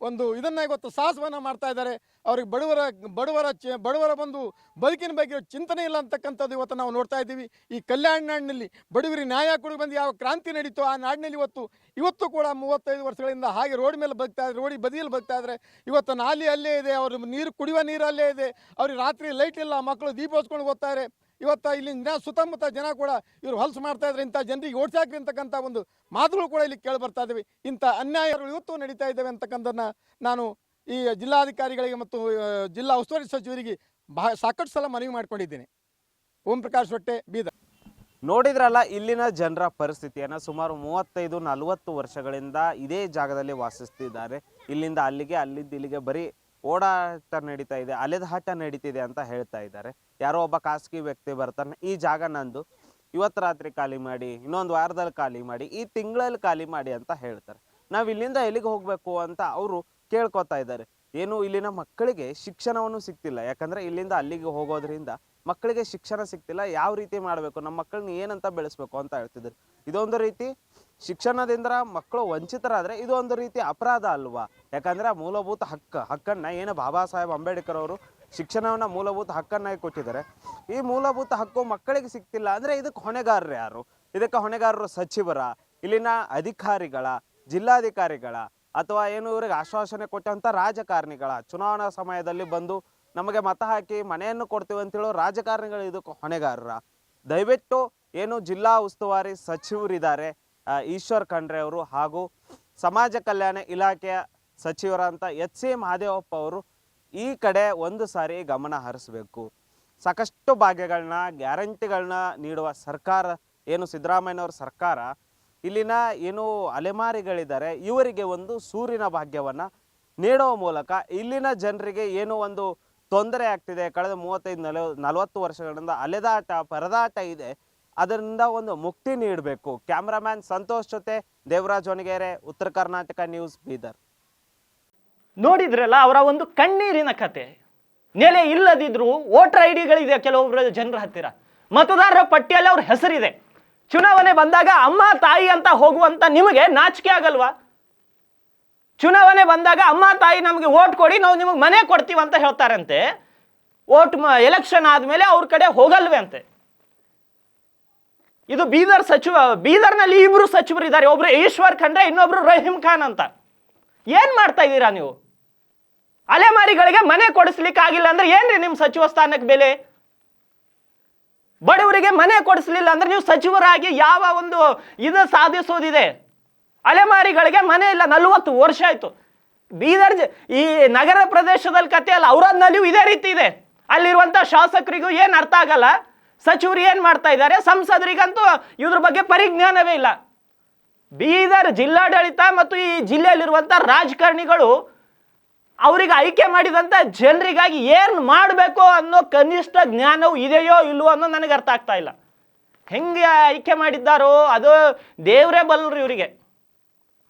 ಒಂದು ಇದನ್ನ ಇವತ್ತು ಸಾಹಸವನ್ನು ಮಾಡ್ತಾ ಇದ್ದಾರೆ. ಅವ್ರಿಗೆ ಬಡವರ ಒಂದು ಬದುಕಿನ ಬಗ್ಗೆ ಚಿಂತನೆ ಇಲ್ಲ ಅಂತಕ್ಕಂಥದ್ದು ಇವತ್ತು ನಾವು ನೋಡ್ತಾ ಇದ್ದೀವಿ. ಈ ಕಲ್ಯಾಣ ನಾಡಿನಲ್ಲಿ ಬಡವರಿಗೆ ನ್ಯಾಯ ಕೊಡಿ ಬಂದು ಯಾವ ಕ್ರಾಂತಿ ನಡೀತೋ ಆ ನಾಡಿನಲ್ಲಿ ಇವತ್ತು ಕೂಡ 35 ವರ್ಷಗಳಿಂದ ಹಾಗೆ ರೋಡ್ ಮೇಲೆ ಬದುಕ್ತಾ ಇದ್ದಾರೆ, ರೋಡಿ ಬದಿಯಲ್ಲಿ ಬದುಕ್ತಾ ಇದ್ದಾರೆ. ಇವತ್ತು ನಾಲಿ ಅಲ್ಲೇ ಇದೆ, ಅವ್ರ ಕುಡಿಯುವ ನೀರು ಅಲ್ಲೇ ಇದೆ, ಅವ್ರಿಗೆ ರಾತ್ರಿ ಲೈಟ್ ಇಲ್ಲ, ಮಕ್ಕಳು ದೀಪ ಹಚ್ಕೊಂಡು ಓದ್ತಾರೆ. ಇವತ್ತು ಇಲ್ಲಿನ ಸುತ್ತಮುತ್ತ ಜನ ಕೂಡ ಇವರು ಹೊಲಸು ಮಾಡ್ತಾ ಇದ್ದಾರೆ. ಇಂಥ ಜನರಿಗೆ ಓಡಿಸಾಕ್ರಿ ಅಂತಕ್ಕಂಥ ಒಂದು ಮಾತುಗಳು ಕೂಡ ಇಲ್ಲಿ ಕೇಳಿ ಬರ್ತಾ ಇದ್ದಾವೆ. ಇಂಥ ಅನ್ಯಾಯಗಳು ಇವತ್ತು ನಡೀತಾ ಇದ್ದಾವೆ ಅಂತಕ್ಕಂಥದ್ದನ್ನು ನಾನು ಈ ಜಿಲ್ಲಾಧಿಕಾರಿಗಳಿಗೆ ಮತ್ತು ಜಿಲ್ಲಾ ಉಸ್ತುವಾರಿ ಸಚಿವರಿಗೆ ಸಾಕಷ್ಟು ಸಲ ಮನವಿ ಮಾಡಿಕೊಂಡಿದ್ದೇನೆ. ಓಂ ಪ್ರಕಾಶ್ ಹೊಟ್ಟೆ, ಬೀದರ್. ನೋಡಿದ್ರಲ್ಲ ಇಲ್ಲಿನ ಜನರ ಪರಿಸ್ಥಿತಿಯನ್ನು. ಸುಮಾರು 35-40 ವರ್ಷಗಳಿಂದ ಇದೇ ಜಾಗದಲ್ಲಿ ವಾಸಿಸ್ತಿದ್ದಾರೆ. ಇಲ್ಲಿಂದ ಅಲ್ಲಿಗೆ, ಅಲ್ಲಿಂದ ಇಲ್ಲಿಗೆ ಬರೀ ಓಡಾಟ ನಡೀತಾ ಇದೆ, ಅಲೆದಾಟ ನಡೀತಿದೆ ಅಂತ ಹೇಳ್ತಾ ಇದ್ದಾರೆ. ಯಾರೋ ಒಬ್ಬ ಖಾಸಗಿ ವ್ಯಕ್ತಿ ಬರ್ತಾನೆ, ಈ ಜಾಗ ನಂದು, ಇವತ್ತು ರಾತ್ರಿ ಖಾಲಿ ಮಾಡಿ, ಇನ್ನೊಂದು ವಾರದಲ್ಲಿ ಖಾಲಿ ಮಾಡಿ, ಈ ತಿಂಗಳಲ್ಲಿ ಖಾಲಿ ಮಾಡಿ ಅಂತ ಹೇಳ್ತಾರೆ. ನಾವು ಇಲ್ಲಿಂದ ಎಲ್ಲಿಗೆ ಹೋಗಬೇಕು ಅಂತ ಅವರು ಕೇಳ್ಕೊತಾ ಇದ್ದಾರೆ. ಏನು ಇಲ್ಲಿನ ಮಕ್ಕಳಿಗೆ ಶಿಕ್ಷಣವನ್ನು ಸಿಗ್ತಿಲ್ಲ. ಯಾಕಂದರೆ ಇಲ್ಲಿಂದ ಅಲ್ಲಿಗೆ ಹೋಗೋದ್ರಿಂದ ಮಕ್ಕಳಿಗೆ ಶಿಕ್ಷಣ ಸಿಗ್ತಿಲ್ಲ. ಯಾವ ರೀತಿ ಮಾಡಬೇಕು, ನಮ್ಮ ಮಕ್ಕಳನ್ನ ಏನಂತ ಬೆಳೆಸ್ಬೇಕು ಅಂತ ಹೇಳ್ತಿದ್ದಾರೆ. ಇದೊಂದು ರೀತಿ ಶಿಕ್ಷಣದಿಂದ ಮಕ್ಕಳು ವಂಚಿತರಾದರೆ ಇದು ಒಂದು ರೀತಿ ಅಪರಾಧ ಅಲ್ವಾ? ಯಾಕಂದರೆ ಮೂಲಭೂತ ಹಕ್ಕನ್ನು ಏನು ಬಾಬಾ ಸಾಹೇಬ್ ಅಂಬೇಡ್ಕರ್ ಅವರು ಶಿಕ್ಷಣವನ್ನು ಮೂಲಭೂತ ಹಕ್ಕನ್ನಾಗಿ ಕೊಟ್ಟಿದ್ದಾರೆ. ಈ ಮೂಲಭೂತ ಹಕ್ಕು ಮಕ್ಕಳಿಗೆ ಸಿಗ್ತಿಲ್ಲ ಅಂದರೆ ಇದಕ್ಕೆ ಹೊಣೆಗಾರರು ಯಾರು? ಇದಕ್ಕೆ ಹೊಣೆಗಾರರು ಸಚಿವರ, ಇಲ್ಲಿನ ಅಧಿಕಾರಿಗಳ, ಜಿಲ್ಲಾಧಿಕಾರಿಗಳ, ಅಥವಾ ಏನು ಇವರಿಗೆ ಆಶ್ವಾಸನೆ ಕೊಟ್ಟಂಥ ರಾಜಕಾರಣಿಗಳ? ಚುನಾವಣಾ ಸಮಯದಲ್ಲಿ ಬಂದು ನಮಗೆ ಮತ ಹಾಕಿ ಮನೆಯನ್ನು ಕೊಡ್ತೀವಿ ಅಂತೇಳೋ ರಾಜಕಾರಣಿಗಳು ಇದಕ್ಕೆ ಹೊಣೆಗಾರರ? ದಯವಿಟ್ಟು ಏನು ಜಿಲ್ಲಾ ಉಸ್ತುವಾರಿ ಸಚಿವರಿದ್ದಾರೆ ಈಶ್ವರ್ ಖಂಡ್ರೆ ಅವರು ಹಾಗೂ ಸಮಾಜ ಕಲ್ಯಾಣ ಇಲಾಖೆಯ ಸಚಿವರಂತ HC ಮಹದೇವಪ್ಪ ಅವರು ಈ ಕಡೆ ಒಂದು ಸಾರಿ ಗಮನ ಹರಿಸಬೇಕು. ಸಾಕಷ್ಟು ಭಾಗ್ಯಗಳನ್ನ, ಗ್ಯಾರಂಟಿಗಳನ್ನ ನೀಡುವ ಸರ್ಕಾರ ಏನು ಸಿದ್ದರಾಮಯ್ಯನವ್ರ ಸರ್ಕಾರ ಇಲ್ಲಿನ ಏನು ಅಲೆಮಾರಿಗಳಿದ್ದಾರೆ ಇವರಿಗೆ ಒಂದು ಸೂರಿನ ಭಾಗ್ಯವನ್ನು ನೀಡುವ ಮೂಲಕ ಇಲ್ಲಿನ ಜನರಿಗೆ ಏನು ಒಂದು ತೊಂದರೆ ಆಗ್ತಿದೆ, ಕಳೆದ 35-40 ವರ್ಷಗಳಿಂದ ಅಲೆದಾಟ ಪರದಾಟ ಇದೆ, ಅದರಿಂದ ಒಂದು ಮುಕ್ತಿ ನೀಡಬೇಕು. ಕ್ಯಾಮ್ರಾಮ್ಯಾನ್ ಸಂತೋಷ್ ಜೊತೆ ದೇವರಾಜ್ ಹೊನಗೇರೆ, ಉತ್ತರ ಕರ್ನಾಟಕ ನ್ಯೂಸ್, ಬೀದರ್. ನೋಡಿದ್ರಲ್ಲ ಅವರ ಒಂದು ಕಣ್ಣೀರಿನ ಕತೆ. ನೆಲೆ ಇಲ್ಲದಿದ್ರು ವೋಟರ್ ಐ ಡಿಗಳಿದೆ ಕೆಲವೊಬ್ಬರ ಜನರ ಹತ್ತಿರ, ಮತದಾರರ ಪಟ್ಟಿಯಲ್ಲಿ ಅವ್ರ ಹೆಸರಿದೆ. ಚುನಾವಣೆ ಬಂದಾಗ ಅಮ್ಮ ತಾಯಿ ಅಂತ ಹೋಗುವಂತ ನಿಮಗೆ ನಾಚಿಕೆ ಆಗಲ್ವಾ? ಚುನಾವಣೆ ಬಂದಾಗ ಅಮ್ಮ ತಾಯಿ ನಮಗೆ ವೋಟ್ ಕೊಡಿ, ನಾವು ನಿಮಗೆ ಮನೆ ಕೊಡ್ತೀವಿ ಅಂತ ಹೇಳ್ತಾರಂತೆ. ಎಲೆಕ್ಷನ್ ಆದ್ಮೇಲೆ ಅವ್ರ ಕಡೆ ಹೋಗಲ್ವೇ ಅಂತೆ. ಇದು ಬೀದರ್ನಲ್ಲಿ ಇಬ್ರು ಸಚಿವರು ಇದ್ದಾರೆ, ಒಬ್ರು ಈಶ್ವರ್ ಖಂಡ್ರೆ, ಇನ್ನೊಬ್ರು ರಹೀಂ ಖಾನ್ ಅಂತ. ಏನ್ ಮಾಡ್ತಾ ಇದ್ದೀರಾ ನೀವು? ಅಲೆಮಾರಿಗಳಿಗೆ ಮನೆ ಕೊಡಿಸ್ಲಿಕ್ಕೆ ಆಗಿಲ್ಲ ಅಂದ್ರೆ ಏನ್ರಿ ನಿಮ್ ಸಚಿವ ಸ್ಥಾನಕ್ಕೆ ಬೆಲೆ? ಬಡವರಿಗೆ ಮನೆ ಕೊಡಿಸ್ಲಿಲ್ಲ ಅಂದ್ರೆ ನೀವು ಸಚಿವರಾಗಿ ಯಾವ ಒಂದು ಇದು ಸಾಧಿಸೋದಿದೆ? ಅಲೆಮಾರಿಗಳಿಗೆ ಮನೆ ಇಲ್ಲ, 40 ವರ್ಷ ಆಯ್ತು. ಬೀದರ್ ಈ ನಗರ ಪ್ರದೇಶದಲ್ಲಿ ಕತೆ ಅಲ್ಲ, ಔರಾದ್ನಲ್ಲಿಯೂ ಇದೇ ರೀತಿ ಇದೆ. ಅಲ್ಲಿರುವಂತ ಶಾಸಕರಿಗೂ ಏನ್ ಅರ್ಥ ಆಗಲ್ಲ, ಸಚಿವರು ಏನ್ ಮಾಡ್ತಾ ಇದ್ದಾರೆ, ಸಂಸದರಿಗಂತೂ ಇದ್ರ ಬಗ್ಗೆ ಪರಿಜ್ಞಾನವೇ ಇಲ್ಲ. ಬೀದರ್ ಜಿಲ್ಲಾಡಳಿತ ಮತ್ತು ಈ ಜಿಲ್ಲೆಯಲ್ಲಿರುವಂತ ರಾಜಕಾರಣಿಗಳು ಅವರಿಗೆ ಆಯ್ಕೆ ಮಾಡಿದಂತ ಜನರಿಗಾಗಿ ಏನ್ ಮಾಡಬೇಕು ಅನ್ನೋ ಕನಿಷ್ಠ ಜ್ಞಾನವು ಇದೆಯೋ ಇಲ್ವೋ ಅನ್ನೋ ನನಗೆ ಅರ್ಥ ಆಗ್ತಾ ಇಲ್ಲ. ಹೆಂಗೆ ಆಯ್ಕೆ ಮಾಡಿದ್ದಾರೋ ಅದು ದೇವರೇ ಬಲ್ಲರು ಇವರಿಗೆ.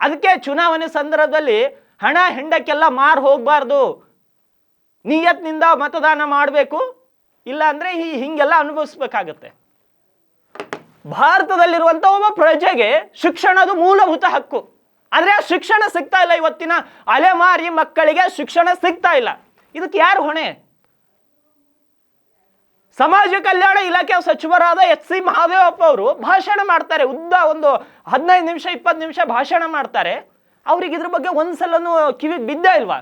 ಅದಕ್ಕೆ ಚುನಾವಣೆ ಸಂದರ್ಭದಲ್ಲಿ ಹಣ ಹೆಂಡಕ್ಕೆಲ್ಲ ಮಾರು ಹೋಗಬಾರ್ದು, ನಿಯತ್ನಿಂದ ಮತದಾನ ಮಾಡಬೇಕು, ಇಲ್ಲ ಅಂದ್ರೆ ಹಿಂಗೆಲ್ಲ ಅನುಭವಿಸ್ಬೇಕಾಗತ್ತೆ. ಭಾರತದಲ್ಲಿರುವಂತ ಒಬ್ಬ ಪ್ರಜೆಗೆ ಶಿಕ್ಷಣದ ಮೂಲಭೂತ ಹಕ್ಕು. ಆದ್ರೆ ಆ ಶಿಕ್ಷಣ ಸಿಗ್ತಾ ಇಲ್ಲ. ಇವತ್ತಿನ ಅಲೆಮಾರಿ ಮಕ್ಕಳಿಗೆ ಶಿಕ್ಷಣ ಸಿಗ್ತಾ ಇಲ್ಲ. ಇದಕ್ಕೆ ಯಾರು ಹೊಣೆ? ಸಮಾಜ ಕಲ್ಯಾಣ ಇಲಾಖೆ ಸಚಿವರಾದ ಎಚ್ ಸಿ ಮಹದೇವಪ್ಪ ಅವರು ಭಾಷಣ ಮಾಡ್ತಾರೆ, ಉದ್ದ ಒಂದು 15 ನಿಮಿಷ 20 ನಿಮಿಷ ಭಾಷಣ ಮಾಡ್ತಾರೆ. ಅವ್ರಿಗೆ ಇದ್ರ ಬಗ್ಗೆ ಒಂದ್ಸಲನು ಕಿವಿಗೆ ಬಿದ್ದೇ ಇಲ್ವಾ?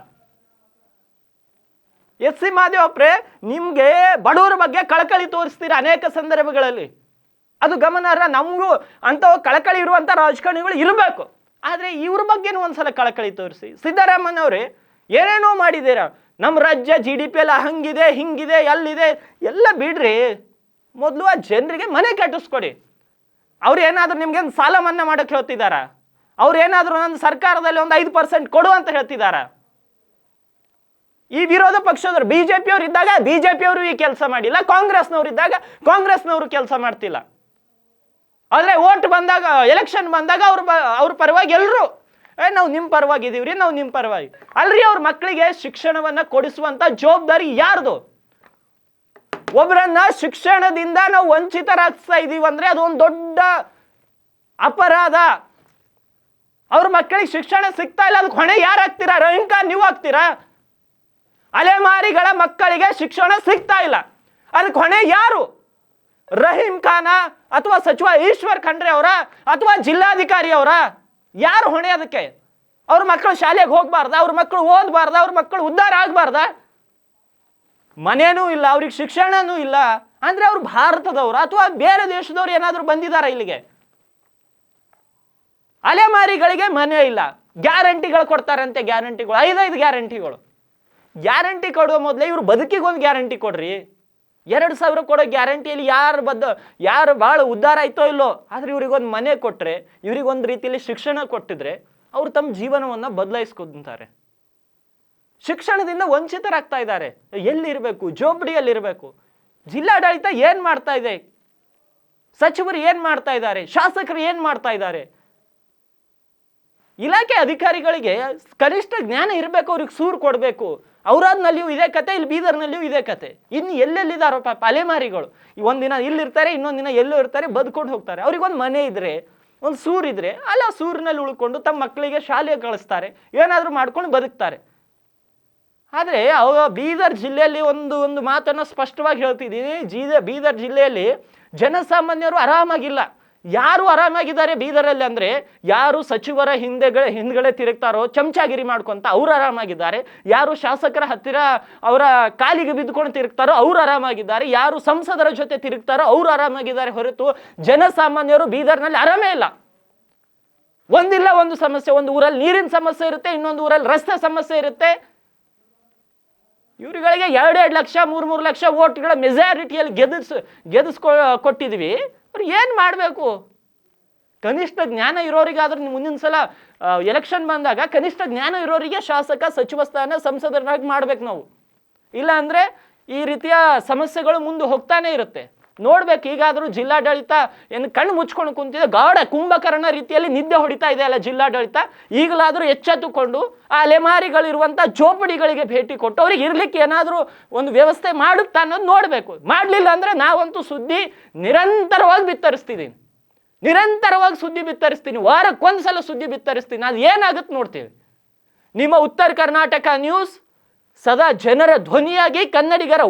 ಎಚ್ ಸಿ ಮಹದೇವಪ್ರೆ, ನಿಮ್ಗೆ ಬಡವರ ಬಗ್ಗೆ ಕಳಕಳಿ ತೋರಿಸ್ತೀರ ಅನೇಕ ಸಂದರ್ಭಗಳಲ್ಲಿ, ಅದು ಗಮನಾರ್ಹ. ನಮಗೂ ಅಂತ ಕಳಕಳಿ ಇರುವಂತ ರಾಜಕಾರಣಿಗಳು ಇರಬೇಕು, ಆದ್ರೆ ಇವ್ರ ಬಗ್ಗೆನೂ ಒಂದ್ಸಲ ಕಳಕಳಿ ತೋರಿಸಿ. ಸಿದ್ದರಾಮಯ್ಯವ್ರೆ ಏನೇನೋ ಮಾಡಿದ್ದೀರಾ, ನಮ್ಮ ರಾಜ್ಯ GDP ಎಲ್ಲ ಹಂಗಿದೆ ಹಿಂಗಿದೆ ಎಲ್ಲಿದೆ ಎಲ್ಲ ಬಿಡ್ರಿ, ಮೊದಲು ಆ ಜನರಿಗೆ ಮನೆ ಕಟ್ಟಿಸ್ಕೊಡಿ. ಅವ್ರು ಏನಾದ್ರು ನಿಮ್ಗೆ ಒಂದು ಸಾಲ ಮನ್ನಾ ಮಾಡಕ್ಕೆ ಹೇಳ್ತಿದಾರ? ಅವ್ರು ಏನಾದ್ರು ಒಂದು ಸರ್ಕಾರದಲ್ಲಿ ಒಂದು 5% ಕೊಡು ಅಂತ ಹೇಳ್ತಿದಾರ? ಈ ವಿರೋಧ ಪಕ್ಷದವ್ರು BJP-ಯವ್ರು ಇದ್ದಾಗ BJP-ಯವರು ಈ ಕೆಲಸ ಮಾಡಿಲ್ಲ, ಕಾಂಗ್ರೆಸ್ನವ್ರು ಇದ್ದಾಗ ಕಾಂಗ್ರೆಸ್ನವರು ಕೆಲಸ ಮಾಡ್ತಿಲ್ಲ. ಆದ್ರೆ ವೋಟ್ ಬಂದಾಗ, ಎಲೆಕ್ಷನ್ ಬಂದಾಗ ಅವ್ರ ಪರವಾಗಿ ಎಲ್ರು ನಾವು ನಿಮ್ಮ ಪರವಾಗಿ ಇದೀವ್ರಿ, ನಾವು ನಿಮ್ಮ ಪರವಾಗಿ ಅಲ್ರಿ. ಅವ್ರ ಮಕ್ಕಳಿಗೆ ಶಿಕ್ಷಣವನ್ನ ಕೊಡಿಸುವಂತ ಜವಾಬ್ದಾರಿ ಯಾರ್ದು? ಒಬ್ಬರನ್ನ ಶಿಕ್ಷಣದಿಂದ ನಾವು ವಂಚಿತರಾಗ್ತಾ ಇದೀವಿ ಅಂದ್ರೆ ಅದು ಒಂದು ದೊಡ್ಡ ಅಪರಾಧ. ಅವ್ರ ಮಕ್ಕಳಿಗೆ ಶಿಕ್ಷಣ ಸಿಗ್ತಾ ಇಲ್ಲ, ಅದಕ್ಕೆ ಹೊಣೆ ಯಾರು ಹಾಕ್ತೀರಾ? ರಹೀಂ ಖಾನ್ ನೀವು ಹಾಕ್ತೀರಾ? ಅಲೆಮಾರಿಗಳ ಮಕ್ಕಳಿಗೆ ಶಿಕ್ಷಣ ಸಿಗ್ತಾ ಇಲ್ಲ, ಅದಕ್ಕೆ ಹೊಣೆ ಯಾರು? ರಹೀಂ ಖಾನ ಅಥವಾ ಸಚಿವ ಈಶ್ವರ್ ಖಂಡ್ರೆ ಅವರ ಅಥವಾ ಜಿಲ್ಲಾಧಿಕಾರಿ ಅವರ? ಯಾರು ಹೊಣೆ ಅದಕ್ಕೆ? ಅವ್ರ ಮಕ್ಕಳು ಶಾಲೆಗೆ ಹೋಗ್ಬಾರ್ದ? ಅವ್ರ ಮಕ್ಕಳು ಓದಬಾರ್ದ? ಅವ್ರ ಮಕ್ಕಳು ಉದ್ಧಾರ ಆಗ್ಬಾರ್ದ? ಮನೇನೂ ಇಲ್ಲ, ಅವ್ರಿಗೆ ಶಿಕ್ಷಣನೂ ಇಲ್ಲ ಅಂದ್ರೆ ಅವ್ರು ಭಾರತದವ್ರು ಅಥವಾ ಬೇರೆ ದೇಶದವ್ರು ಏನಾದ್ರು ಬಂದಿದಾರ ಇಲ್ಲಿಗೆ? ಅಲೆಮಾರಿಗಳಿಗೆ ಮನೆ ಇಲ್ಲ, ಗ್ಯಾರಂಟಿಗಳು ಕೊಡ್ತಾರಂತೆ, ಗ್ಯಾರಂಟಿಗಳು 5 ಗ್ಯಾರಂಟಿಗಳು. ಗ್ಯಾರಂಟಿ ಕೊಡುವ ಮೊದಲೇ ಇವ್ರು ಬದುಕಿಗೆ ಒಂದು ಗ್ಯಾರಂಟಿ ಕೊಡ್ರಿ. 2,000 ಕೊಡೋ ಗ್ಯಾರಂಟಿಯಲ್ಲಿ ಯಾರು ಭಾಳ ಉದ್ಧಾರ ಆಯ್ತೋ ಇಲ್ಲೋ, ಆದ್ರೆ ಇವ್ರಿಗೊಂದು ಮನೆ ಕೊಟ್ರೆ, ಇವ್ರಿಗೊಂದು ರೀತಿಯಲ್ಲಿ ಶಿಕ್ಷಣ ಕೊಟ್ಟಿದ್ರೆ ಅವ್ರು ತಮ್ಮ ಜೀವನವನ್ನ ಬದಲಾಯಿಸ್ಕೊಂತಾರೆ. ಶಿಕ್ಷಣದಿಂದ ವಂಚಿತರಾಗ್ತಾ ಇದ್ದಾರೆ. ಎಲ್ಲಿರ್ಬೇಕು? ಜೋಪಡಿಯಲ್ಲಿರ್ಬೇಕು. ಜಿಲ್ಲಾಡಳಿತ ಏನ್ ಮಾಡ್ತಾ ಇದೆ? ಸಚಿವರು ಏನ್ ಮಾಡ್ತಾ ಇದ್ದಾರೆ? ಶಾಸಕರು ಏನ್ ಮಾಡ್ತಾ ಇದ್ದಾರೆ? ಇಲಾಖೆ ಅಧಿಕಾರಿಗಳಿಗೆ ಕನಿಷ್ಠ ಜ್ಞಾನ ಇರಬೇಕು, ಅವ್ರಿಗೆ ಸೂರು ಕೊಡಬೇಕು. ಔರಾದ್ನಲ್ಲಿಯೂ ಇದೇ ಕತೆ, ಇಲ್ಲಿ ಬೀದರ್ನಲ್ಲಿಯೂ ಇದೇ ಕತೆ. ಇನ್ನು ಎಲ್ಲೆಲ್ಲಿದ್ದಾರೋ ಪಾಪ ಅಲೆಮಾರಿಗಳು, ಒಂದಿನ ಇಲ್ಲಿರ್ತಾರೆ, ಇನ್ನೊಂದು ದಿನ ಎಲ್ಲೋ ಇರ್ತಾರೆ, ಬದುಕೊಂಡು ಹೋಗ್ತಾರೆ. ಅವ್ರಿಗೊಂದು ಮನೆ ಇದ್ರೆ, ಒಂದು ಸೂರಿದ್ರೆ ಅಲ್ಲ ಸೂರಿನಲ್ಲಿ ಉಳ್ಕೊಂಡು ತಮ್ಮ ಮಕ್ಕಳಿಗೆ ಶಾಲೆಗೆ ಕಳಿಸ್ತಾರೆ, ಏನಾದರೂ ಮಾಡ್ಕೊಂಡು ಬದುಕ್ತಾರೆ. ಆದರೆ ಬೀದರ್ ಜಿಲ್ಲೆಯಲ್ಲಿ ಒಂದು ಮಾತನ್ನು ಸ್ಪಷ್ಟವಾಗಿ ಹೇಳ್ತಿದ್ದೀನಿ, ಬೀದರ್ ಜಿಲ್ಲೆಯಲ್ಲಿ ಜನಸಾಮಾನ್ಯರು ಆರಾಮಾಗಿಲ್ಲ. ಯಾರು ಆರಾಮಾಗಿದ್ದಾರೆ ಬೀದರಲ್ಲಿ ಅಂದ್ರೆ, ಯಾರು ಸಚಿವರ ಹಿಂದ್ಗಡೆ ತಿರುಗ್ತಾರೋ ಚಮಚಾಗಿರಿ ಮಾಡ್ಕೊಂತ ಅವ್ರು ಆರಾಮಾಗಿದ್ದಾರೆ. ಯಾರು ಶಾಸಕರ ಹತ್ತಿರ ಅವರ ಕಾಲಿಗೆ ಬಿದ್ದುಕೊಂಡು ತಿರುಗ್ತಾರೋ ಅವ್ರು ಆರಾಮಾಗಿದ್ದಾರೆ. ಯಾರು ಸಂಸದರ ಜೊತೆ ತಿರುಗ್ತಾರೋ ಅವ್ರು ಆರಾಮಾಗಿದ್ದಾರೆ ಹೊರತು ಜನಸಾಮಾನ್ಯರು ಬೀದರ್ನಲ್ಲಿ ಆರಾಮೇ ಇಲ್ಲ. ಒಂದಿಲ್ಲ ಒಂದು ಸಮಸ್ಯೆ, ಒಂದು ಊರಲ್ಲಿ ನೀರಿನ ಸಮಸ್ಯೆ ಇರುತ್ತೆ, ಇನ್ನೊಂದು ಊರಲ್ಲಿ ರಸ್ತೆ ಸಮಸ್ಯೆ ಇರುತ್ತೆ. ಇವರುಗಳಿಗೆ 2-2 ಲಕ್ಷ 3-3 ಲಕ್ಷ ವೋಟ್ಗಳ ಮೆಜಾರಿಟಿಯಲ್ಲಿ ಗೆದಿಸ್ಕೊಟ್ಟಿದ್ವಿ. ಅವ್ರು ಏನ್ ಮಾಡಬೇಕು? ಕನಿಷ್ಠ ಜ್ಞಾನ ಇರೋರಿಗಾದ್ರೂ ಮುಂದಿನ ಸಲ ಎಲೆಕ್ಷನ್ ಬಂದಾಗ ಕನಿಷ್ಠ ಜ್ಞಾನ ಇರೋರಿಗೆ ಶಾಸಕ, ಸಚಿವ ಸ್ಥಾನ, ಸಂಸದರಾಗಿ ಮಾಡ್ಬೇಕು ನಾವು. ಇಲ್ಲ ಅಂದರೆ ಈ ರೀತಿಯ ಸಮಸ್ಯೆಗಳು ಮುಂದೆ ಹೋಗ್ತಾನೆ ಇರುತ್ತೆ. ನೋಡ್ಬೇಕು, ಈಗಾದರೂ ಜಿಲ್ಲಾಡಳಿತ ಏನು ಕಣ್ಣು ಮುಚ್ಕೊಂಡು ಕುಂತಿದೆ, ಗಾಢ ಕುಂಭಕರ್ಣ ರೀತಿಯಲ್ಲಿ ನಿದ್ದೆ ಹೊಡಿತಾ ಇದೆ ಅಲ್ಲ ಜಿಲ್ಲಾಡಳಿತ. ಈಗಲಾದರೂ ಎಚ್ಚೆತ್ತುಕೊಂಡು ಆ ಅಲೆಮಾರಿಗಳಿರುವಂಥ ಜೋಪಡಿಗಳಿಗೆ ಭೇಟಿ ಕೊಟ್ಟು ಅವ್ರಿಗೆ ಇರ್ಲಿಕ್ಕೆ ಏನಾದರೂ ಒಂದು ವ್ಯವಸ್ಥೆ ಮಾಡುತ್ತಾ ಅನ್ನೋದು ನೋಡಬೇಕು. ಮಾಡಲಿಲ್ಲ ಅಂದರೆ ನಾವಂತೂ ಸುದ್ದಿ ನಿರಂತರವಾಗಿ ಬಿತ್ತರಿಸ್ತಿದ್ದೀನಿ, ನಿರಂತರವಾಗಿ ಸುದ್ದಿ ಬಿತ್ತರಿಸ್ತೀನಿ, ವಾರಕ್ಕೊಂದ್ಸಲ ಸುದ್ದಿ ಬಿತ್ತರಿಸ್ತೀನಿ. ಅದು ಏನಾಗುತ್ತೆ ನೋಡ್ತೀವಿ. ನಿಮ್ಮ ಉತ್ತರ ಕರ್ನಾಟಕ ನ್ಯೂಸ್ ಸದಾ ಜನರ ಧ್ವನಿಯಾಗಿ ಕನ್ನಡಿಗರ